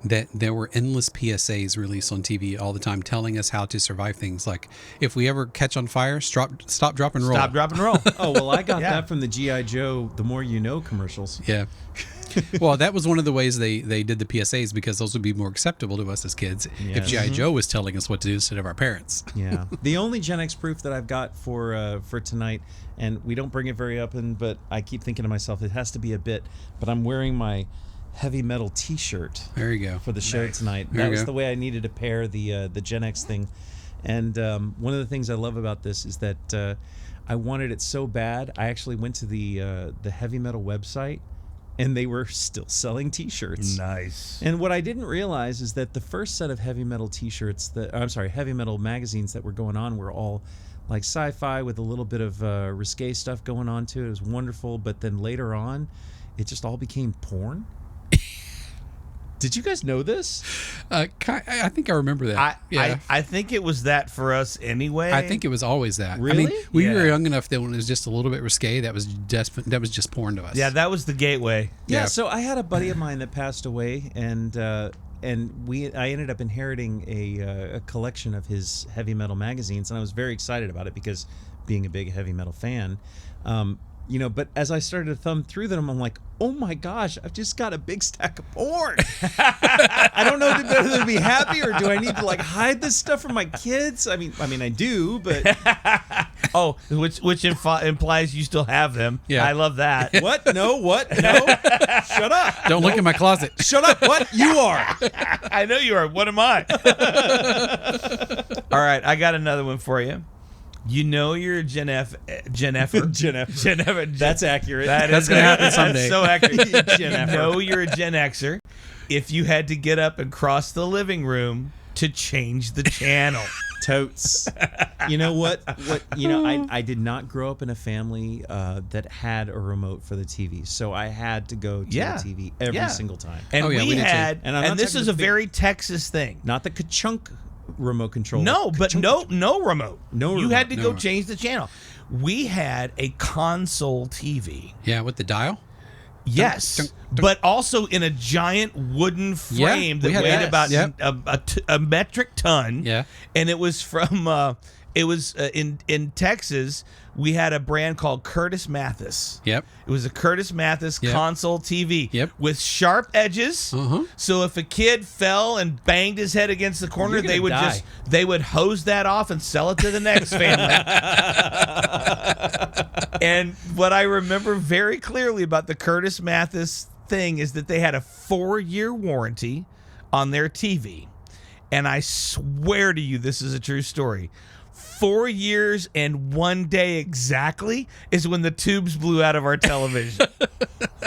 that there were endless PSAs released on TV all the time telling us how to survive things. Like, if we ever catch on fire, stop, drop, and roll. Stop, drop, and roll. Oh, well, I got Yeah. that from the G.I. Joe The More You Know commercials. Yeah. Well, that was one of the ways they did the PSAs, because those would be more acceptable to us as kids if Yes. G.I. Joe was telling us what to do instead of our parents. Yeah. The only Gen X proof that I've got for tonight, and we don't bring it very often, but I keep thinking to myself, it has to be a bit, but I'm wearing my heavy metal T-shirt There you go. for the show tonight. There That you was go. the way I needed to pair the Gen X thing. And one of the things I love about this is that I wanted it so bad, I actually went to the heavy metal website, and they were still selling T-shirts. Nice. And what I didn't realize is that the first set of heavy metal T-shirts heavy metal magazines that were going on were all like sci-fi with a little bit of risque stuff going on too. It was wonderful, but then later on, it just all became porn. Did you guys know this? I think I remember that. I think it was that for us anyway. I think it was always that. I Really? mean, we Yeah. were young enough that when it was just a little bit risque, that was just porn to us. Yeah, that was the gateway. Yeah. Yeah. So I had a buddy of mine that passed away, and I ended up inheriting a collection of his heavy metal magazines, and I was very excited about it because being a big heavy metal fan. But as I started to thumb through them, I'm like, oh my gosh, I've just got a big stack of porn. I don't know whether to be happy or do I need to like hide this stuff from my kids? I mean, I do, but Oh, which implies you still have them. Yeah. I love that. what? No, what? No, shut up. Don't look in my closet. Shut up. What? You are. I know you are. What am I? All right, I got another one for you. You know you're a Gen Effer. Gen Effer. That's accurate. That's gonna happen someday. That's so accurate. Gen You Effer. know you're a Gen Xer if you had to get up and cross the living room to change the channel. Totes. You know what? I did not grow up in a family that had a remote for the TV, so I had to go to Yeah. the TV every Yeah. single time. And Oh, yeah, we we did too. had, And I'm not this talking is the a big- very Texas thing. Not the ka-chunk remote control. No, but no remote. No You remote. had to No go remote. change the channel. We had a console TV. Yeah, with the dial. Yes, dunk, dunk. but also in a giant wooden frame we that had weighed that. about Yep. a metric ton. Yeah. and it was from in Texas. We had a brand called Curtis Mathis. Yep. It was a Curtis Mathis Yep. console TV Yep. with sharp edges. Uh-huh. So if a kid fell and banged his head against the corner, You're gonna they would die. they would hose that off and sell it to the next family. And what I remember very clearly about the Curtis Mathis thing is that they had a 4-year warranty on their TV. And I swear to you, this is a true story. 4 years and 1 day exactly is when the tubes blew out of our television.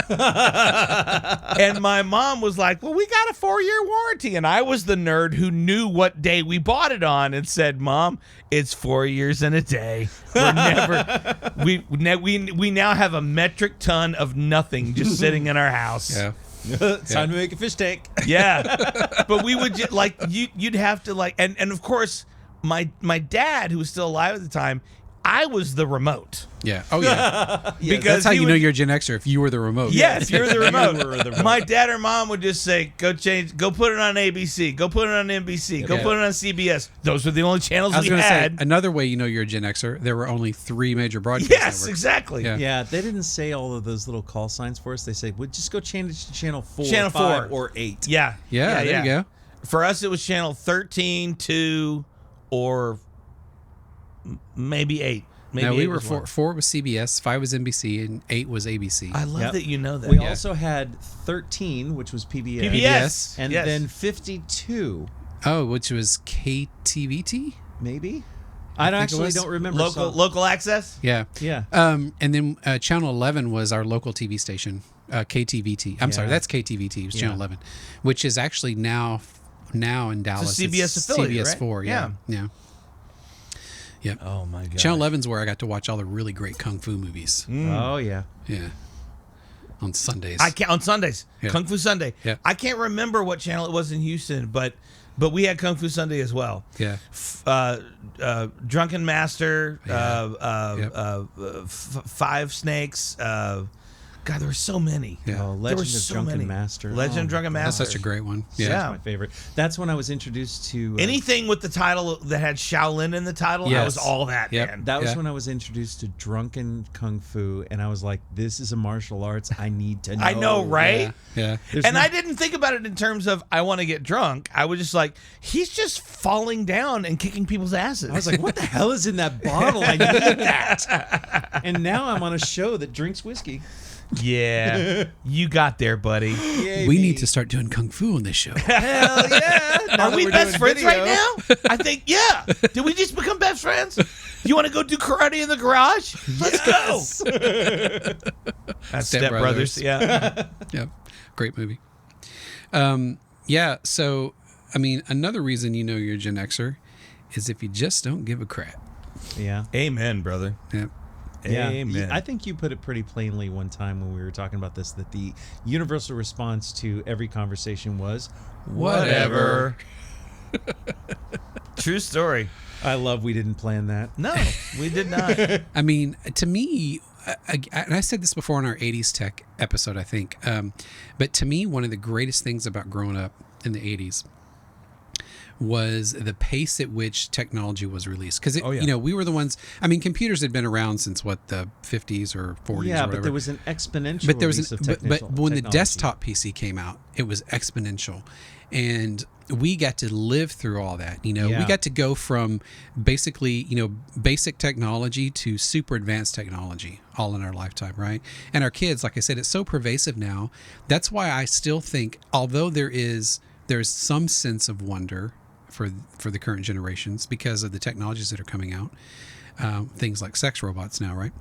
And my mom was like, well, we got a 4-year warranty. And I was the nerd who knew what day we bought it on and said, Mom, it's 4 years and a day. We're never, we now have a metric ton of nothing just sitting in our house. Yeah. It's time to make a fish tank. Yeah. But we would you'd have to and of course, my dad, who was still alive at the time, I was the remote. Yeah. Oh yeah. Because That's how he you know would- you're a Gen Xer, if you were the remote. Yes, you're the remote. You were the remote. My dad or mom would just say, go put it on ABC, go put it on NBC, go Yeah. put it on CBS. Those were the only channels I was we going to say, had. another way you know you're a Gen Xer, there were only 3 major broadcast Yes, networks. exactly. Yeah. Yeah, they didn't say all of those little call signs for us. They said, well, just go change it to channel 4, Channel 5, 4. or 8. Yeah. Yeah, there you go. For us, it was channel 13, 2, or maybe 8. Maybe No, we 8 were was one. 4 was CBS, 5 was NBC, and 8 was ABC. I love Yep. that you know that. We Yeah. also had 13, which was PBS. PBS. And Yes. then 52, Oh, which was KTVT? maybe? I think it was. don't remember. Local access? Yeah. Yeah. And then Channel 11 was our local TV station, KTVT. I'm sorry, Yeah. that's KTVT. It was Channel Yeah. 11, which is actually now in Dallas. CBS it's affiliate, CBS right? 4, yeah. Yeah. Oh, my God. Channel 11's where I got to watch all the really great kung fu movies. Oh, yeah. Yeah. On Sundays. I can't, on Sundays. Yeah. Kung Fu Sunday. Yeah. I can't remember what channel it was in Houston, but we had Kung Fu Sunday as well. Yeah. Drunken Master, Yeah. Yep. 5 Snakes. God, God, there were so many. Yeah. Oh, There Legend were of so Drunken many. Master. Legend Oh, of Drunken my That's Master. such a great one. That's Yeah. my favorite. That's when I was introduced to Anything with the title that had Shaolin in the title, I Yes. was all that, Yep. man. That was Yeah. when I was introduced to drunken kung fu, and I was like, "This is a martial arts. I need to know." I know, right? Yeah. There's And no- I didn't think about it in terms of I want to get drunk. I was just like, he's just falling down and kicking people's asses. I was like, "What the hell is in that bottle? I need that." And now I'm on a show that drinks whiskey. yeah, you got there, buddy. Yay, We me. need to start doing kung fu on this show. Hell yeah! Now Are that we we're best doing friends video. right now? I think, yeah. Did we just become best friends? You want to go do karate in the garage? Let's go. That's Step Brothers. Brothers. Yeah. Yeah, great movie. Yeah, so I mean, another reason you know you're a Gen Xer is if you just don't give a crap. Yeah. Amen, brother. Yeah, Yeah, Amen. I think you put it pretty plainly one time when we were talking about this, that the universal response to every conversation was, Whatever. True story. I love we didn't plan that. No, we did not. I mean, to me, and I said this before in our 80s tech episode, I think, but to me, one of the greatest things about growing up in the 80s was the pace at which technology was released. Because, Oh, yeah. you know, we were the ones, I mean, computers had been around since, what, the 50s or 40s or Yeah, whatever. but there was an exponential But there was release of but when the technology. desktop PC came out, it was exponential, and we got to live through all that. You know, we Yeah. got to go from basically, you know, basic technology to super advanced technology all in our lifetime, right? And our kids, like I said, it's so pervasive now. That's why I still think, although there's some sense of wonder for the current generations because of the technologies that are coming out. Things like sex robots now, right?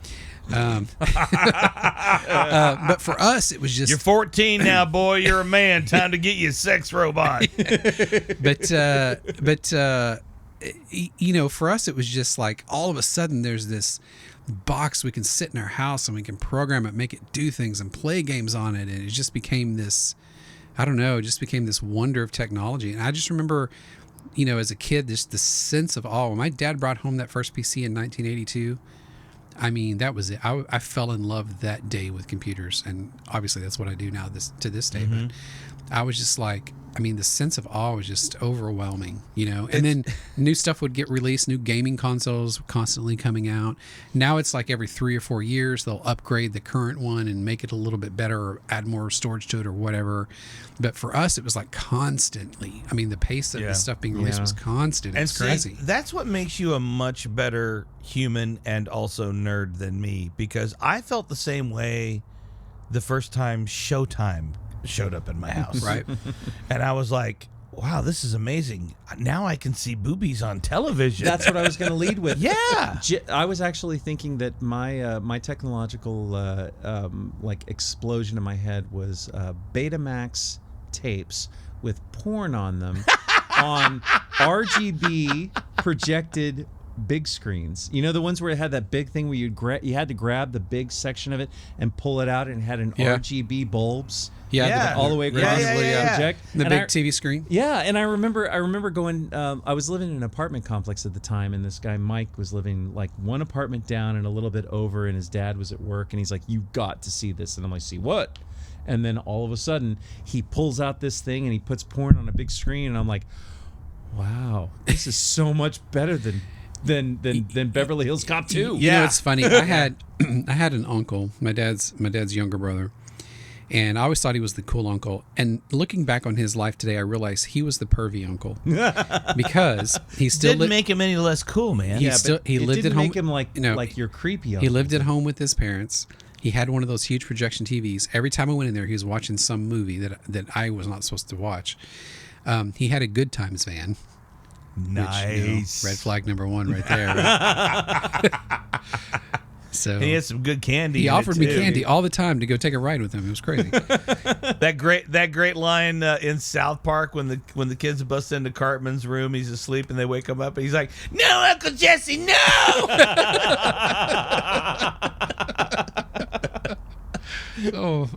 But for us, it was just. You're 14 now, boy. You're a man. Time to get you a sex robot. But you know, for us, it was just like all of a sudden there's this box we can sit in our house and we can program it, make it do things, and play games on it, and it just became this. I don't know. It just became this wonder of technology, and I just remember. You know, as a kid, just the sense of awe. When my dad brought home that first PC in 1982, I mean, that was it. I fell in love that day with computers, and obviously that's what I do now to this day. But I was just like, I mean, the sense of awe was just overwhelming, you know. And then new stuff would get released, new gaming consoles constantly coming out. Now it's like every 3 or 4 years they'll upgrade the current one and make it a little bit better or add more storage to it or whatever. But for us, it was like constantly. I mean, the pace of the stuff being released was constant. And It's see, crazy. that's what makes you a much better human and also nerd than me, because I felt the same way the first time Showtime showed up in my house. Right. And I was like, wow, this is amazing. Now I can see boobies on television. That's what I was going to lead with. Yeah. I was actually thinking that my technological like explosion in my head was Betamax tapes with porn on them on RGB projected big screens. You know, the ones where it had that big thing where you had to grab the big section of it and pull it out, and it had an RGB bulbs. Yeah. All the way across Yeah. project. The And big I- TV screen. Yeah, and I remember going. I was living in an apartment complex at the time, and this guy Mike was living like one apartment down and a little bit over, and his dad was at work, and he's like, "You got to see this," and I'm like, "See what?" And then all of a sudden, he pulls out this thing and he puts porn on a big screen, and I'm like, "Wow, this is so much better than Beverly Hills Cop 2." You know, Yeah. it's funny. I had an uncle, my dad's younger brother, and I always thought he was the cool uncle. And looking back on his life today, I realized he was the pervy uncle because he still Didn't make him any less cool, man. He still- it lived didn't at home- make him like you know, like your creepy. He uncle. lived at home with his parents. He had one of those huge projection TVs. Every time I went in there, he was watching some movie that I was not supposed to watch. He had a Good Times van. Nice. Which, you know, red flag number one right there. Right? So He had some good candy. he in it, offered me too. candy all the time to go take a ride with him. It was crazy. That great line in South Park when the kids bust into Cartman's room, he's asleep, and they wake him up, and he's like, "No, Uncle Jesse, no!" Oh,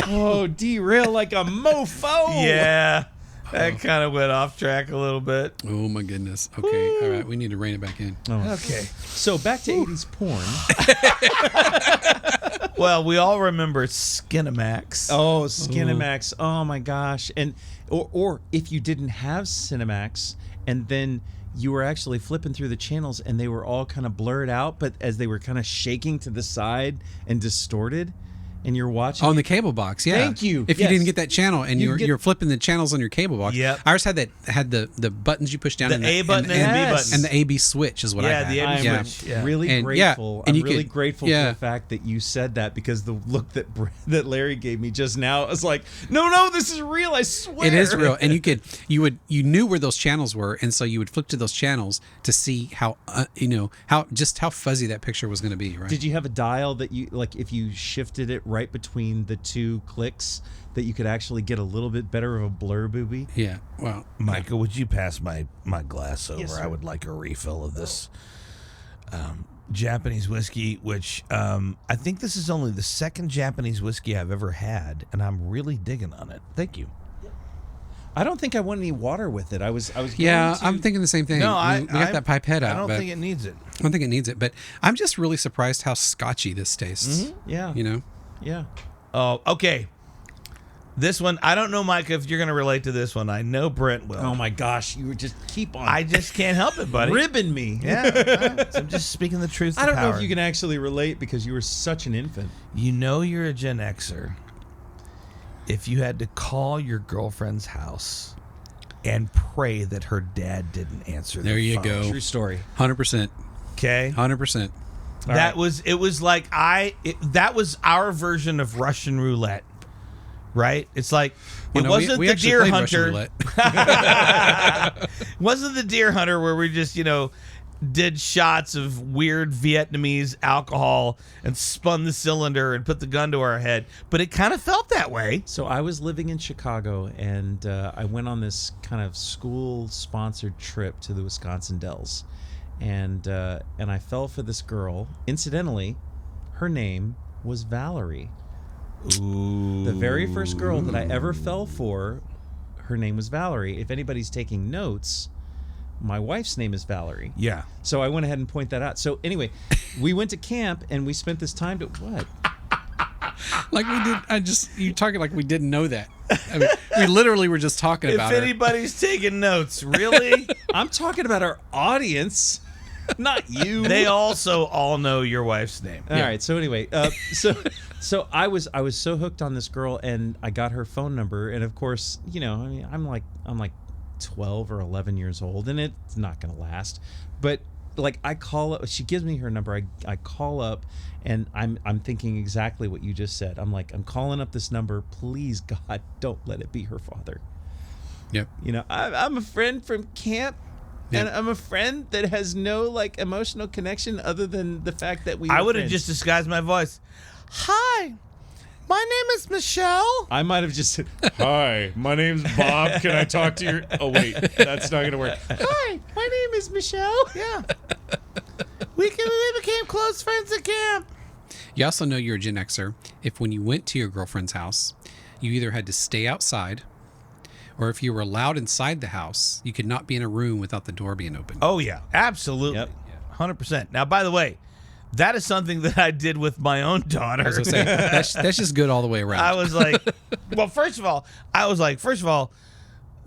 Oh, derail like a mofo. Yeah. That kind of went off track a little bit. Oh my goodness. Okay. All right. We need to rein it back in. Okay. So back to 80s porn. Well, we all remember Skinamax. Oh, Skinamax. Oh my gosh. And or if you didn't have Cinemax and then you were actually flipping through the channels and they were all kind of blurred out, but as they were kind of shaking to the side and distorted, and you're watching. Oh, in the cable box, yeah. Thank you. If you didn't get that channel and you're flipping the channels on your cable box. Yep. Ours had the buttons you push down. The A button and the B button. And the AB switch is what I had. The AB I'm switch. Yeah. really And, grateful. and I'm you really could- grateful for the fact that you said that, because the look that Larry gave me just now, I was like, no, this is real. I swear. It is real, and you knew where those channels were, and so you would flip to those channels to see how how fuzzy that picture was going to be. Right? Did you have a dial that you like? If you shifted it right between the two clicks, that you could actually get a little bit better of a blur booby? Yeah. Well, Micah, would you pass my glass over? Yes, sir. I would like a refill of this Japanese whiskey, which I think this is only the second Japanese whiskey I've ever had, and I'm really digging on it. Thank you. I don't think I want any water with it. I was. yeah, going to, I'm thinking the same thing. No, we got that pipette out. I don't but think it needs it. I don't think it needs it, but I'm just really surprised how scotchy this tastes. Yeah. You know. Yeah. Oh, okay. This one, I don't know, Micah, if you're going to relate to this one. I know Brent will. Oh my gosh, you would just keep on. I just can't help it, buddy. ribbing me. Yeah, I'm just speaking the truth. I don't know if you can actually relate because you were such an infant. You know you're a Gen Xer if you had to call your girlfriend's house and pray that her dad didn't answer the There you phone. go. True story. 100%. Okay? 100%. That was like that was our version of Russian roulette. Right? It's like Well, it no, wasn't we the actually deer played Russian hunter. roulette. It wasn't the deer hunter where we just, did shots of weird Vietnamese alcohol and spun the cylinder and put the gun to our head, but it kind of felt that way. So I was living in Chicago, and I went on this kind of school-sponsored trip to the Wisconsin Dells, and I fell for this girl. Incidentally, her name was Valerie. Ooh. The very first girl that I ever fell for, her name was Valerie. If anybody's taking notes, my wife's name is Valerie. Yeah. So I went ahead and point that out. So anyway, we went to camp and we spent this time to what? Like we did. You're talking like we didn't know that. I mean, we literally were just talking about If her. anybody's taking notes, really? I'm talking about our audience, not you. They also all know your wife's name. All right. So anyway, so I was so hooked on this girl, and I got her phone number, and of course, I'm like 12 or 11 years old, and it's not gonna last. But like, I call up, she gives me her number. I call up, and I'm thinking exactly what you just said. I'm calling up this number. Please, God, don't let it be her father. Yep. I'm a friend from camp. Yeah. And I'm a friend that has no emotional connection other than the fact that we. I were would have friends. just disguised my voice. Hi, my name is Michelle. I might have just said, "Hi, my name's Bob. Can I talk to your?" Oh wait, that's not gonna work. Hi, my name is Michelle. Yeah. We became close friends at camp. You also know you're a Gen Xer if when you went to your girlfriend's house, you either had to stay outside, or if you were allowed inside the house, you could not be in a room without the door being open. Oh, yeah. Absolutely. Yep. 100%. Now, by the way, that is something that I did with my own daughter. I was gonna say, that's just good all the way around. I was like, well, first of all,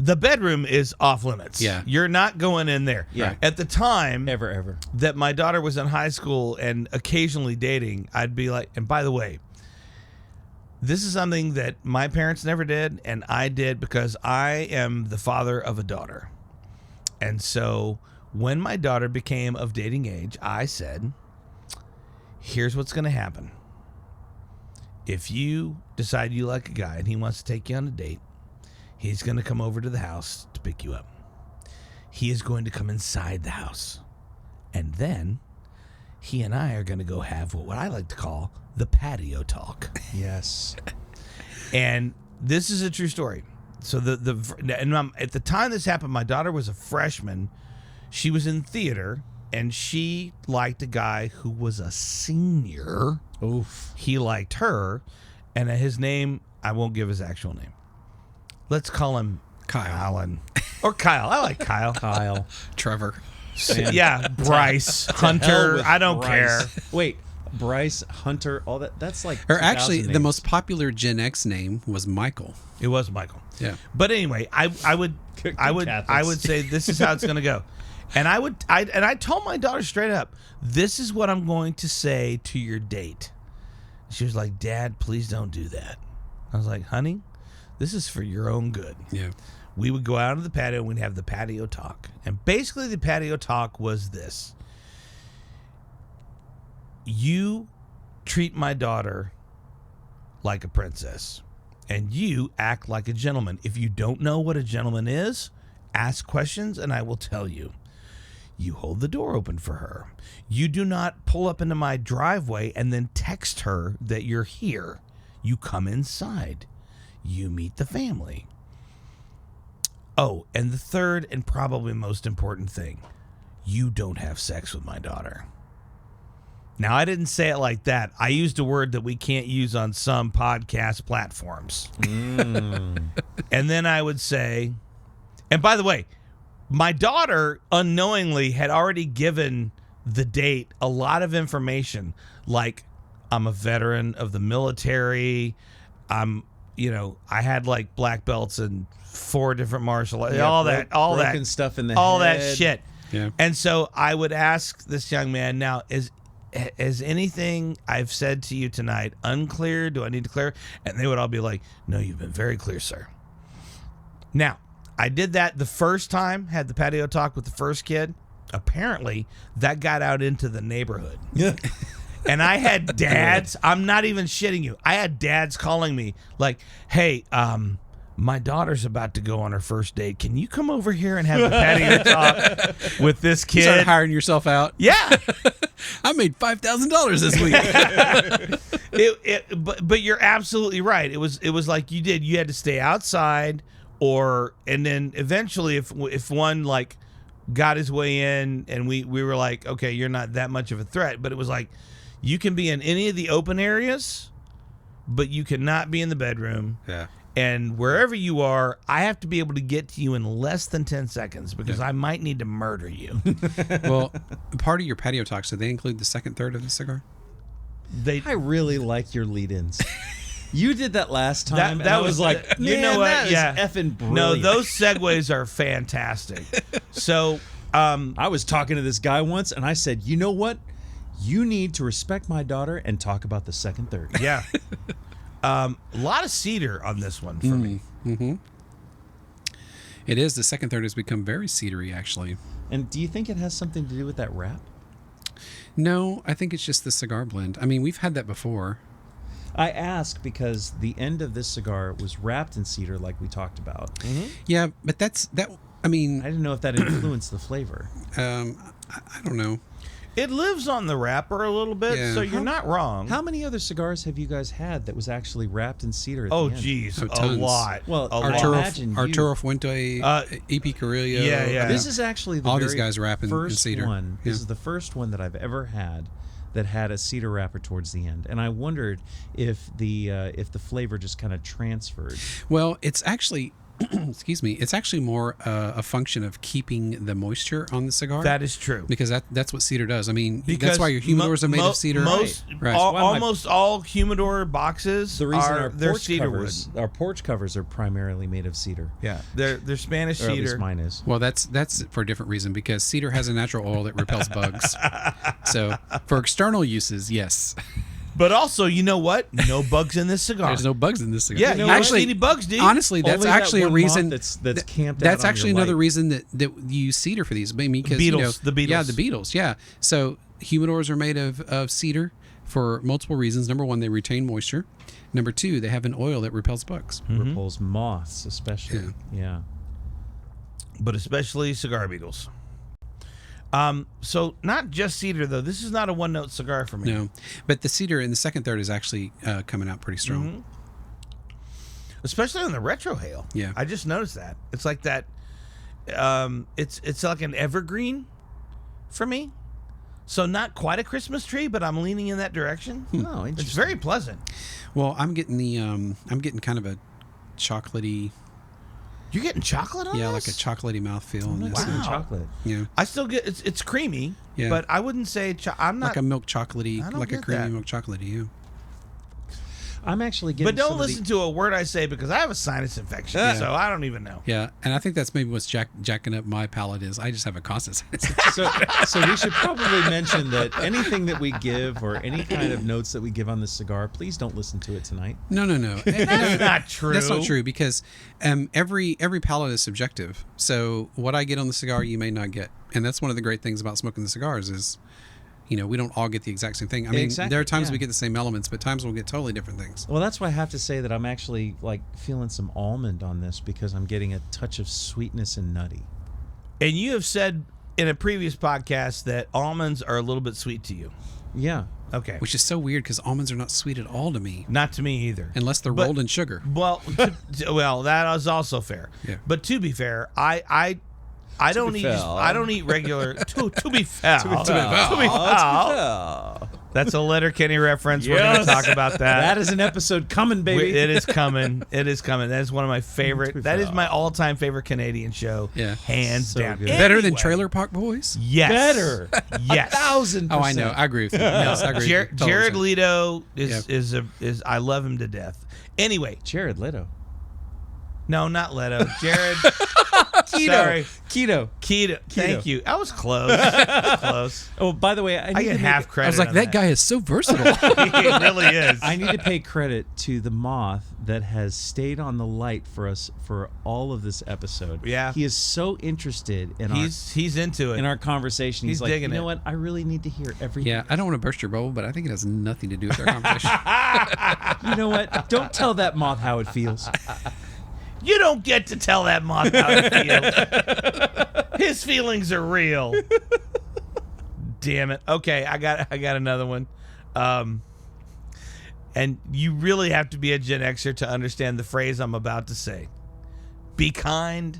the bedroom is off limits. Yeah. You're not going in there. Yeah. At the time Ever. that my daughter was in high school and occasionally dating, I'd be like, and by the way, this is something that my parents never did, and I did because I am the father of a daughter. And so when my daughter became of dating age, I said, here's what's going to happen. If you decide you like a guy and he wants to take you on a date, he's going to come over to the house to pick you up. He is going to come inside the house. And then he and I are going to go have what I like to call the patio talk. Yes. And this is a true story. So at the time this happened, my daughter was a freshman. She was in theater, and she liked a guy who was a senior. Oof. He liked her, and his name, I won't give his actual name. Let's call him Kyle. Alan. Or Kyle. I like Kyle. Kyle. Trevor. Yeah, Bryce, Hell Hunter. with I don't Bryce. care. Wait, Bryce, Hunter, all that. That's like. Or actually, 2000 the names. most popular Gen X name was Michael. It was Michael. Yeah. But anyway, I would say this is how it's going to go. And I told my daughter straight up, this is what I'm going to say to your date. She was like, Dad, please don't do that. I was like, honey, this is for your own good. Yeah. We would go out on the patio and we'd have the patio talk. And basically the patio talk was this. You treat my daughter like a princess. And you act like a gentleman. If you don't know what a gentleman is, ask questions and I will tell you. You hold the door open for her. You do not pull up into my driveway and then text her that you're here. You come inside. You meet the family. Oh, and the third and probably most important thing, you don't have sex with my daughter. Now, I didn't say it like that. I used a word that we can't use on some podcast platforms. And then I would say, and by the way, my daughter unknowingly had already given the date a lot of information, like I'm a veteran of the military. I had like black belts in 4 different martial arts, all broken stuff in the all head. that shit. Yeah. And so I would ask this young man, now, is anything I've said to you tonight unclear? Do I need to clear? And they would all be like, no, you've been very clear, sir. Now, I did that the first time, had the patio talk with the first kid. Apparently, that got out into the neighborhood. Yeah. And I had dads, I'm not even shitting you. I had dads calling me like, hey, my daughter's about to go on her first date. Can you come over here and have the patio talk with this You kid? started hiring yourself out. Yeah. I made $5,000 this week. But you're absolutely right. It was like you had to stay outside, and then eventually if one like got his way in and we were like, okay, you're not that much of a threat, but it was like you can be in any of the open areas, but you cannot be in the bedroom. Yeah. And wherever you are, I have to be able to get to you in less than 10 seconds because I might need to murder you. Well, part of your patio talks, do they include the second third of the cigar? I really like your lead-ins. You did that last time. That was like, you know what? That is Yeah, effing brilliant. no, those segues are fantastic. So, I was talking to this guy once, and I said, you know what? You need to respect my daughter and talk about the second third. yeah, a lot of cedar on this one for me. Mm-hmm. It is. The second third has become very cedary, actually. And do you think it has something to do with that wrap? No, I think it's just the cigar blend. I mean, we've had that before. I ask because the end of this cigar was wrapped in cedar, like we talked about. Mm-hmm. Yeah, but I mean, I didn't know if that influenced the flavor. I don't know. It lives on the wrapper a little bit, Yeah. so you're not wrong. How many other cigars have you guys had that was actually wrapped in cedar at Oh, the end? geez, Oh, a tons. lot. Well, a Arturo- lot. imagine you- Arturo Fuente, EP Carrillo. Yeah. This is actually the All very these guys wrap in first cedar. one. This Yeah. is the first one that I've ever had that had a cedar wrapper towards the end, and I wondered if the flavor just kind of transferred. Well, it's actually, excuse me, it's actually more a function of keeping the moisture on the cigar. That is true. Because that's what cedar does. I mean, Because that's why your humidors are made of cedar. Right. Almost all humidor boxes The reason are our they're porch cedar covers, wood. our porch covers are primarily made of cedar. Yeah, they're Spanish Or at least cedar. mine is. Well, that's for a different reason because cedar has a natural oil that repels bugs. So for external uses, yes. But also, you know what? No bugs in this cigar. There's no bugs in this cigar. Yeah, you don't see any bugs, dude. Honestly, that's Only that actually a one reason moth that's camped out That's on actually your another light. reason that you use cedar for these. I mean, because Beetles, the beetles. Yeah, the beetles. Yeah. So humidors are made of cedar for multiple reasons. Number one, they retain moisture. Number two, they have an oil that repels bugs. Repels moths, especially. Yeah. But especially cigar beetles. So not just cedar though. This is not a one-note cigar for me. No, but the cedar in the second third is actually coming out pretty strong. Especially on the retro hail. Yeah. I just noticed that. It's like that. It's like an evergreen for me. So not quite a Christmas tree, but I'm leaning in that direction. Oh, It's interesting. very pleasant. Well, I'm getting kind of a chocolatey You're getting chocolate on Yeah, this? like a chocolatey mouthfeel. I'm And not it's, getting Wow. chocolate. yeah, I still get it's creamy, Yeah. but I wouldn't say I'm not. like a milk chocolatey, I don't like a get creamy that. milk chocolatey. Yeah. I'm actually getting. But don't some of listen to a word I say because I have a sinus infection, Yeah. so I don't even know. Yeah, and I think that's maybe what's jacking up my palate is I just have a constant. So we should probably mention that anything that we give or any kind of notes that we give on this cigar, please don't listen to it tonight. No. That's not true. That's not true because every palate is subjective. So what I get on the cigar, you may not get, and that's one of the great things about smoking the cigars is, we don't all get the exact same thing. I mean, Exactly, there are times yeah. we get the same elements, but times we'll get totally different things. Well, that's why I have to say that I'm actually like feeling some almond on this because I'm getting a touch of sweetness and nutty. And you have said in a previous podcast that almonds are a little bit sweet to you. Yeah. Okay. Which is so weird because almonds are not sweet at all to me, Not to me either. unless they're But- rolled in sugar. Well, well, that is also fair. Yeah. But to be fair, I don't be eat. fair. I don't eat regular. To be fair. To be Oh, That's a Letterkenny reference. We're going Yes. to talk about that. that is an episode coming, baby. It is coming. It is coming. That is one of my favorite. be That is fair. my all-time favorite Canadian show. Yeah. Hands So down. good. Better than Anyway. Trailer Park Boys? Yes. Better. Yes. 1,000%. Oh, I know. I agree with you. Yes, I agree. Jared, with you. Jared Totally. Leto Yeah. is I love him to death. Anyway, Jared Leto. no, not Leto. Jared. Keto. Sorry. Keto. Thank you. I was close. Close. Oh, by the way, I I need get to half make, credit. I was like, on that guy is so versatile. He really is. I need to pay credit to the moth that has stayed on the light for us for all of this episode. Yeah. He is so interested in He's into it. our conversation. He's He's like, digging you know it. what? I really need to hear everything. Yeah, I don't want to burst your bubble, but I think it has nothing to do with our conversation. You know what? Don't tell that moth how it feels. You don't get to tell that moth how it feels. His feelings are real. Damn it. Okay, I got another one. And you really have to be a Gen Xer to understand the phrase I'm about to say. Be kind.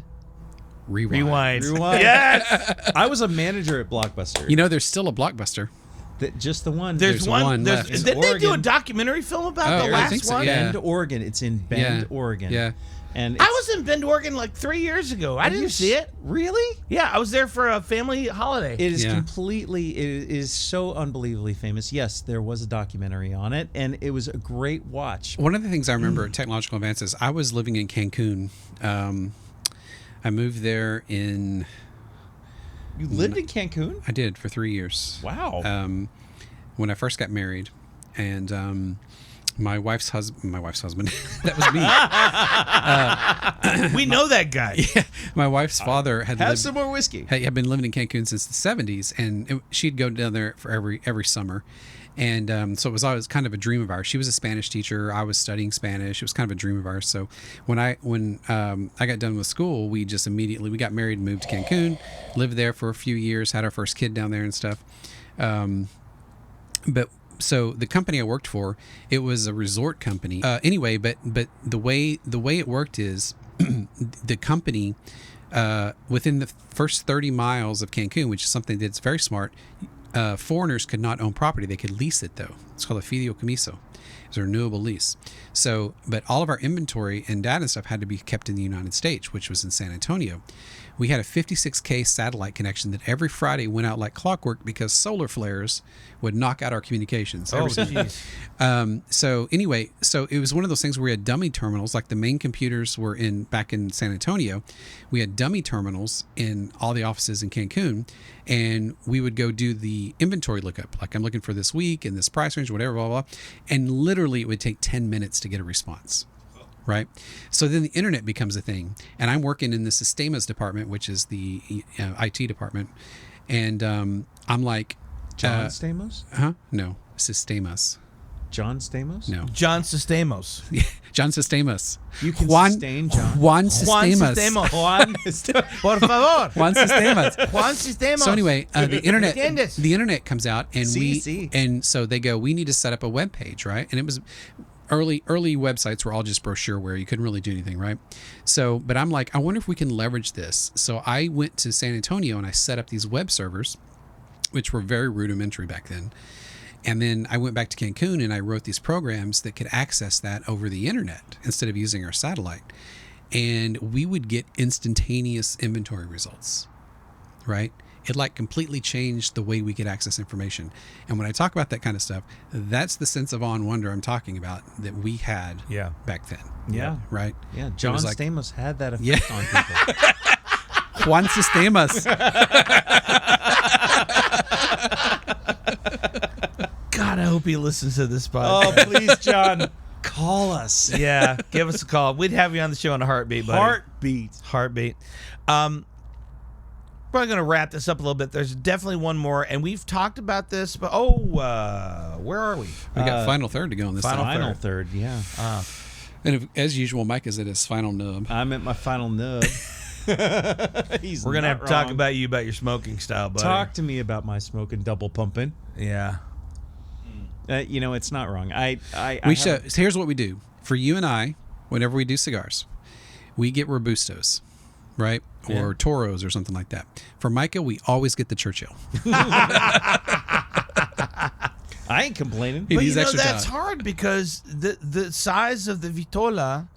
Rewind. Rewind. Yes. I was a manager at Blockbuster. You know, there's still a Blockbuster. Just the one. There's one. one There's, left. didn't they do a Oregon. documentary film about Oh, the I last think so, one? yeah. Bend, Oregon. It's in Bend, Oregon. Yeah. And I was in Bend, Oregon like 3 years ago. I didn't see it. Really? Yeah, I was there for a family holiday. It is Yeah. completely. It is so unbelievably famous. Yes, there was a documentary on it, and it was a great watch. One of the things I remember at Technological Advances, I was living in Cancun. I moved there You lived in Cancun? I did for 3 years. Wow. When I first got married, and my wife's husband, that was me. We know that guy. My wife's father had Have lived, some more whiskey. had been living in Cancun since the 70s, and she'd go down there for every summer. And so it was always kind of a dream of ours. She was a Spanish teacher. I was studying Spanish. It was kind of a dream of ours. So when I got done with school, we just immediately we got married and moved to Cancun, lived there for a few years, had our first kid down there and stuff. But so the company I worked for, it was a resort company. Anyway, but the way it worked is the company within the first 30 miles of Cancun, which is something that's very smart. Foreigners could not own property; they could lease it though. It's called a fideicomiso. It's a renewable lease. So, but all of our inventory and data and stuff had to be kept in the United States, which was in San Antonio. We had a 56K satellite connection that every Friday went out like clockwork because solar flares would knock out our communications. Oh, every single- jeez. So anyway, so it was one of those things where we had dummy terminals, like the main computers were back in San Antonio. We had dummy terminals in all the offices in Cancun, and we would go do the inventory lookup. Like I'm looking for this week and this price range, whatever, blah, blah, blah. And literally it would take 10 minutes to get a response. Right. So then the internet becomes a thing. And I'm working in the Sistemas department, which is the IT department. And I'm like, John Stamos? No, Sistemas. John Stamos? No. John Sistemas. John Sistemas. You can Juan, sustain John. Juan Juan Sistemas. Sistemas. Juan. Por favor. Juan Sistemas. Juan Sistemas. So anyway, the internet ¿Entiendes? the internet comes out and Sí. and so they go, we need to set up a web page, right? And it was early websites were all just brochureware. You couldn't really do anything, right? So, but I'm like, I wonder if we can leverage this. So I went to San Antonio and I set up these web servers, which were very rudimentary back then. And then I went back to Cancun and I wrote these programs that could access that over the internet instead of using our satellite. and we would get instantaneous inventory results, right? It like completely changed the way we could access information. And when I talk about that kind of stuff, that's the sense of awe and wonder I'm talking about that we had back then. Yeah. Right? Yeah. John like, Stamos had that effect on people. Juan Sistemas. God, I hope he listens to this podcast. Oh, please, John, call us. Yeah, give us a call. We'd have you on the show in a heartbeat, buddy. Heartbeat. Probably going to wrap this up a little bit. There's definitely one more, and we've talked about this, but where are we? We got final third to go on this. Final third, yeah. And as usual, Mike is at his final nub. I'm at my final nub. We're going to have to talk about your smoking style, buddy. Talk to me about my smoking double pumping. Yeah. It's not wrong. Here's what we do. For you and I, whenever we do cigars, we get Robustos, right? Or Toros or something like that. For Micah, we always get the Churchill. I ain't complaining. But that's hard because the size of the Vitola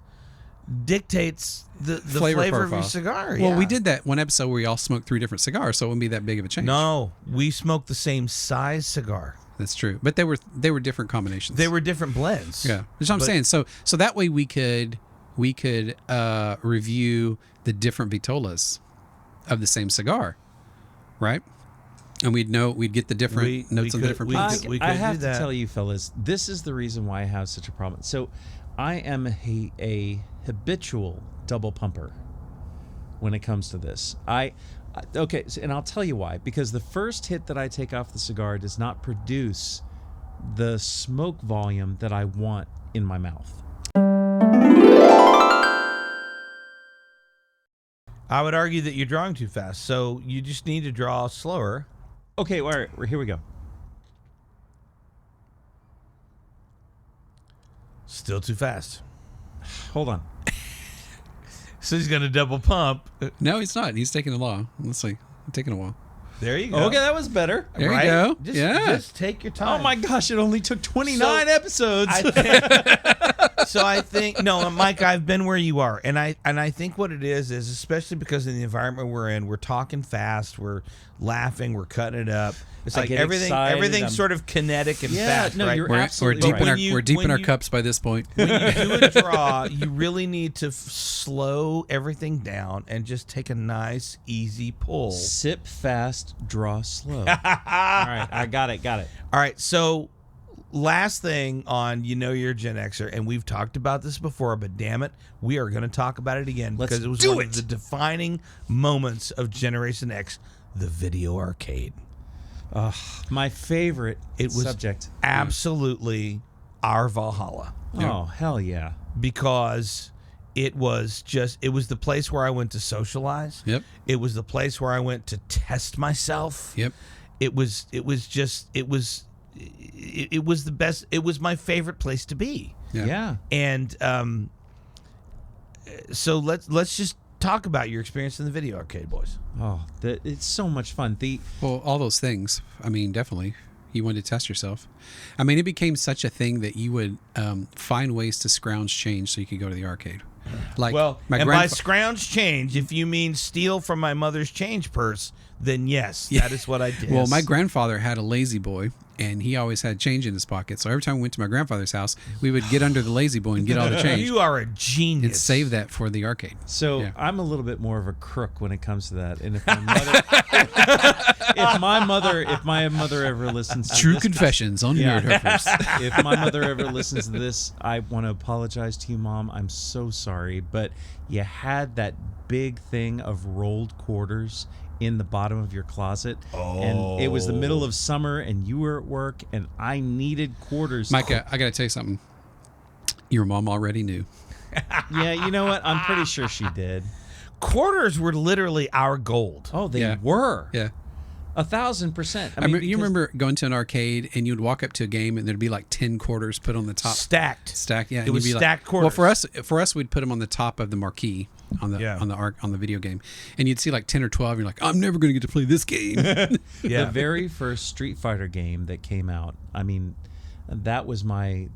dictates the flavor of your cigar. Well, we did that one episode where we all smoked 3 different cigars, so it wouldn't be that big of a change. No, we smoked the same size cigar. That's true, but they were different combinations. They were different blends. Yeah, that's what I'm saying. So that way we could review the different Vitolas of the same cigar, right? And we'd get the different notes on the different plants. I have to tell you, fellas, this is the reason why I have such a problem. So, I am a habitual double pumper when it comes to this. Okay, and I'll tell you why. Because the first hit that I take off the cigar does not produce the smoke volume that I want in my mouth. I would argue that you're drawing too fast, so you just need to draw slower. Okay, all right, here we go. Still too fast. Hold on. So he's going to double pump. No, he's not. He's taking a while. Let's see. Taking a while. There you go. Okay, that was better. There you go. Just take your time. Oh my gosh, it only took 29 episodes. I think Mike, I've been where you are, and I think what it is especially because of the environment we're in, we're talking fast, we're laughing, we're cutting it up. It's like everything's sort of kinetic and fast. No, right? you're absolutely right. We're deep in our cups by this point. When you do a draw, you really need to slow everything down and just take a nice, easy pull. Sip fast, draw slow. All right, I got it. All right, so last thing on you're a Gen Xer, and we've talked about this before, but damn it, we are going to talk about it again because it was one of the defining moments of Generation X, the video arcade. My favorite subject. Absolutely our Valhalla. Oh, hell yeah. Because it was the place where I went to socialize. Yep. It was the place where I went to test myself. Yep. It was the best. It was my favorite place to be. Yeah. And so let's just talk about your experience in the video arcade, boys. Oh, it's so much fun. All those things. I mean, definitely. You wanted to test yourself. I mean, it became such a thing that you would find ways to scrounge change so you could go to the arcade. Like, by scrounge change, if you mean steal from my mother's change purse, then yes, that is what I did. Well, my grandfather had a lazy boy, and he always had change in his pocket. So every time we went to my grandfather's house, we would get under the lazy boy and get all the change. You are a genius. And save that for the arcade. So I'm a little bit more of a crook when it comes to that. And if my mother ever listens to True this, confessions on Nerdherfers. If my mother ever listens to this, I want to apologize to you, Mom. I'm so sorry, but you had that big thing of rolled quarters in the bottom of your closet, and it was the middle of summer, and you were at work, and I needed quarters. Micah, I got to tell you something. Your mom already knew. Yeah, you know what? I'm pretty sure she did. Quarters were literally our gold. Oh, they were. Yeah. 1,000%. I mean, you remember going to an arcade and you'd walk up to a game and there'd be like 10 quarters put on the top. Stacked, yeah. It was stacked quarters. Well, for us, we'd put them on the top of the marquee on the video game, and you'd see like 10 or 12. And you're like, I'm never going to get to play this game. The very first Street Fighter game that came out. I mean, that was my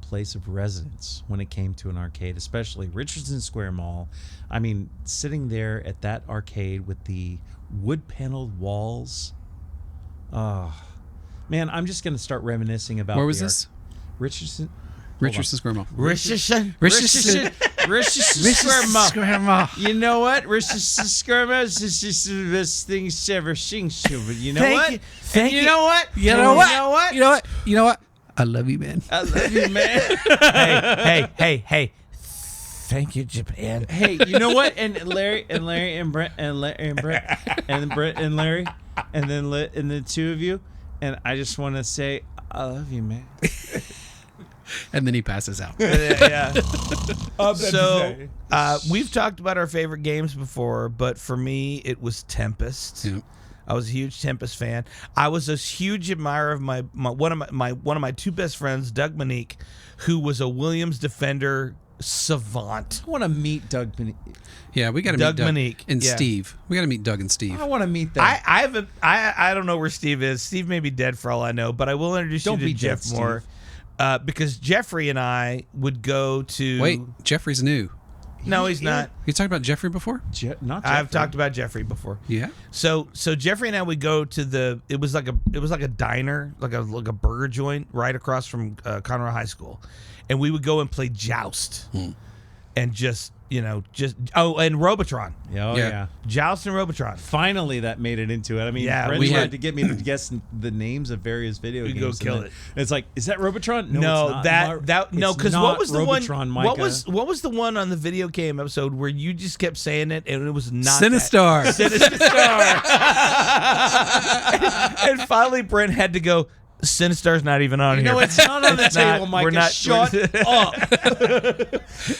place of residence when it came to an arcade, especially Richardson Square Mall. I mean, sitting there at that arcade with the wood paneled walls. Oh, man, I'm just going to start reminiscing about Where was this? Richardson Square Mall. Richardson Square Mall. You know what? Richardson Square Mall is just the best thing ever seen. But you know Thank what? you. Thank you. know what? You know what? I love you, man. I love you, man. Hey. Thank you, Japan. Hey, you know what? And Larry and Brett and Brett and Brett and Larry and then the two of you, and I just want to say I love you, man. And then he passes out. Yeah. So we've talked about our favorite games before, but for me, it was Tempest. Yeah. I was a huge Tempest fan. I was a huge admirer of one of my two best friends, Doug Monique, who was a Williams Defender savant. I want to meet Doug Monique. Yeah, we got to meet Doug Doug Monique. and Yeah. Steve. We got to meet Doug and Steve. I want to meet them. I don't know where Steve is. Steve may be dead for all I know, but I will introduce Don't you be to Jeff dead, more. Because Jeffrey and I would go to. Wait, Jeffrey's new. No, he's not. You talked about Jeffrey before? Not I've Jeffrey. talked about Jeffrey before. Yeah. So Jeffrey and I would go to it was like a diner, like a burger joint right across from Conroe High School, and we would go and play Joust, and and Robotron, Oh, Yeah. yeah. Joust and Robotron. Finally, that made it into it. I mean, Yeah, friends we tried had- to get me to guess the names of various video We games. go kill and it. It's like, is that Robotron? No, it's not. no, It's because not what was the Robotron, one? Micah. What was the one on the video game episode where you just kept saying it and it was not Sinistar. Sinister Star. and finally, Brent had to go. Sinistar's not even on here. No, it's not on the It's not. table, Micah. We're not- Shut up.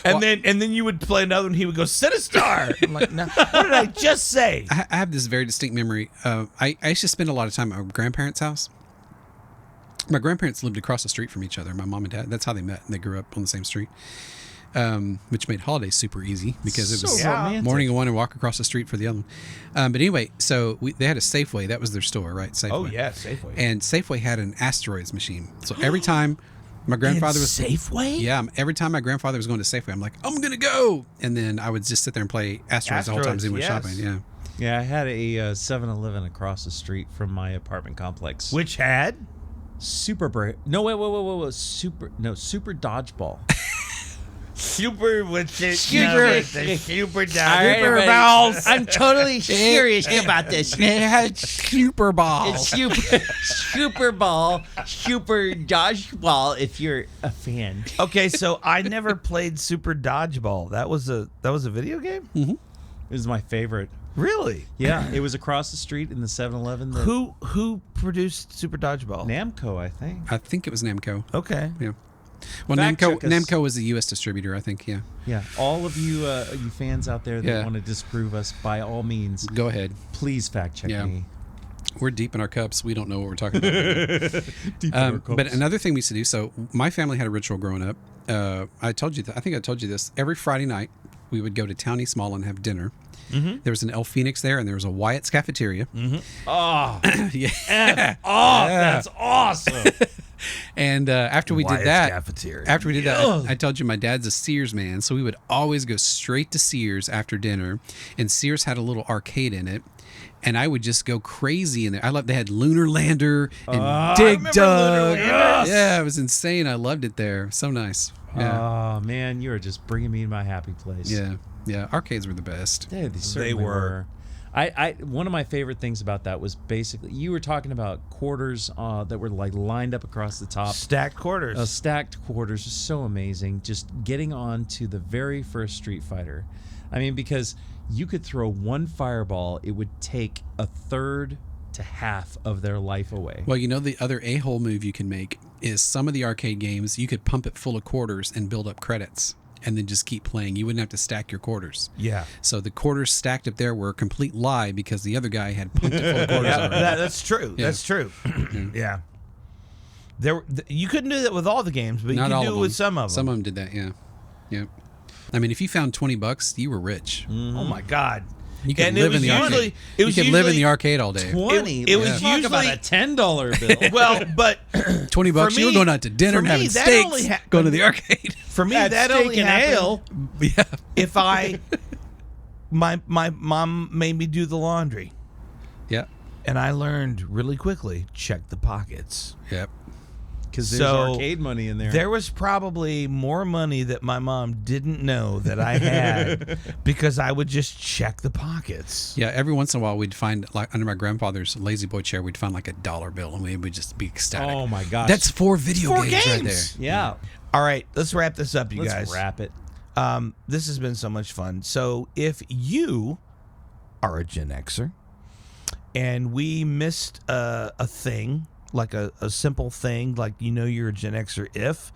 and then you would play another and he would go Sinistar. I'm like, no, what did I just say? I have this very distinct memory. I used to spend a lot of time at my grandparents' house. My grandparents lived across the street from each other, my mom and dad. That's how they met. They grew up on the same street, which made holidays super easy because it was So romantic. morning of one and walk across the street for the other one. But anyway, so they had a Safeway. That was their store, right? Safeway. Oh yeah, Safeway. And Safeway had an asteroids machine. So every time my grandfather was Safeway. yeah, every time my grandfather was going to Safeway, I'm like, I'm gonna go, and then I would just sit there and play asteroids the whole time he went yes. shopping. Yeah. Yeah, I had a 7-Eleven across the street from my apartment complex. Which had Super Super Dodgeball. super with it. Super- super everybody. balls. I'm totally serious about this. It had Super Ball. It's Super Ball, Super Dodgeball. If you're a fan, Okay, so I never played Super Dodgeball. That was a video game? it was my favorite. Really? Yeah, it was across the street in the 7-Eleven. Who produced Super Dodgeball? Namco, I think. I think it was Namco. Okay. Yeah. Well, Fact check us. Namco was the U.S. distributor, I think. Yeah. Yeah, all of you fans out there that Yeah. want to disprove us, by all means, Go ahead. please fact check Yeah. me. We're deep in our cups. We don't know what we're talking about. But another thing we used to do. So my family had a ritual growing up. I told you. I think I told you this. Every Friday night, we would go to Town East Mall and have dinner. Mm-hmm. There was an El Phoenix there, and there was a Wyatt's cafeteria. Mm-hmm. Oh, Yeah. that's awesome. And after we Wyatt's did that, cafeteria. after we did that, I told you my dad's a Sears man, so we would always go straight to Sears after dinner, and Sears had a little arcade in it, and I would just go crazy in there. They had Lunar Lander and Dig remember Dug. Lunar Lander. Yeah, it was insane. I loved it there. So nice. Yeah, Oh man, you are just bringing me to my happy place. yeah. Arcades were the best. Yeah, they certainly were. I one of my favorite things about that was basically you were talking about quarters that were like lined up across the top. Stacked quarters. Stacked quarters is so amazing. Just getting on to the very first Street Fighter. I mean, because you could throw one fireball, it would take a third to half of their life away. Well, the other a-hole move you can make is some of the arcade games, you could pump it full of quarters and build up credits and then just keep playing. You wouldn't have to stack your quarters. Yeah. So the quarters stacked up there were a complete lie because the other guy had pumped it full of quarters already. That's true. Yeah. That's true. Yeah. You couldn't do that with all the games, but Not you all could do of it with them. some of them. Some of them did that, yeah. Yep. I mean, if you found $20, you were rich. Oh my God. You can And live it in the was arcade. usually- it was you can live in usually the arcade all day. 20. It was Let's talk about usually- a $10 bill. well, but $20. For You were me- going out to dinner for and me, having that steaks. only Going to the arcade. for me, At that steak only and happened ale. Yeah. if my mom made me do the laundry, Yeah. and I learned really quickly, check the pockets. Yep. Because there's So, arcade money in there. There was probably more money that my mom didn't know that I had because I would just check the pockets. Yeah. Every once in a while, we'd find, like, under my grandfather's lazy boy chair, we'd find like $1 bill, and we would just be ecstatic. Oh, my gosh. That's 4 video 4 games right there. games. Yeah. All right, let's wrap this up, you Let's guys. wrap it. This has been so much fun. So if you are a Gen Xer and we missed a thing, like a simple thing, like you're a Gen Xer if,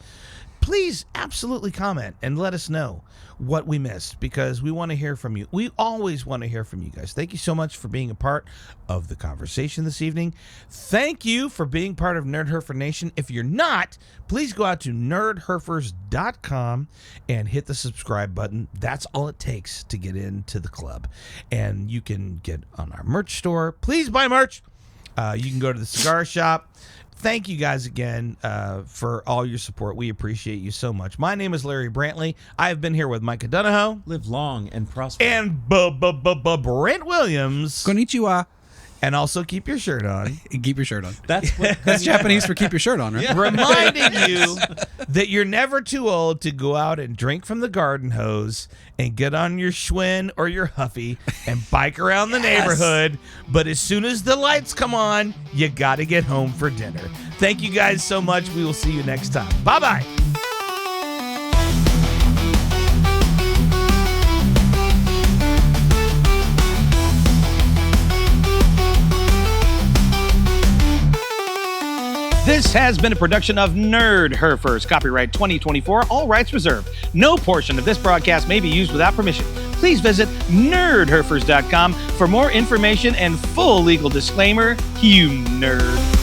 please absolutely comment and let us know what we missed, because we want to hear from you. We always want to hear from you guys. Thank you so much for being a part of the conversation this evening. Thank you for being part of Nerdherfer Nation. If you're not, please go out to nerdherfers.com and hit the subscribe button. That's all it takes to get into the club. And you can get on our merch store. Please buy merch. You can go to the Cigar Shop. Thank you guys again for all your support. We appreciate you so much. My name is Larry Brantley. I have been here with Micah Donahoe Live long and prosper. and Brent Williams. Konnichiwa. And also keep your shirt on. Keep your shirt on. That's what That's Japanese for keep your shirt on, right? Yeah. Reminding you that you're never too old to go out and drink from the garden hose and get on your Schwinn or your Huffy and bike around the neighborhood. But as soon as the lights come on, you got to get home for dinner. Thank you guys so much. We will see you next time. Bye-bye. This has been a production of Nerdherfers, copyright 2024, all rights reserved. No portion of this broadcast may be used without permission. Please visit nerdherfers.com for more information and full legal disclaimer, you nerd.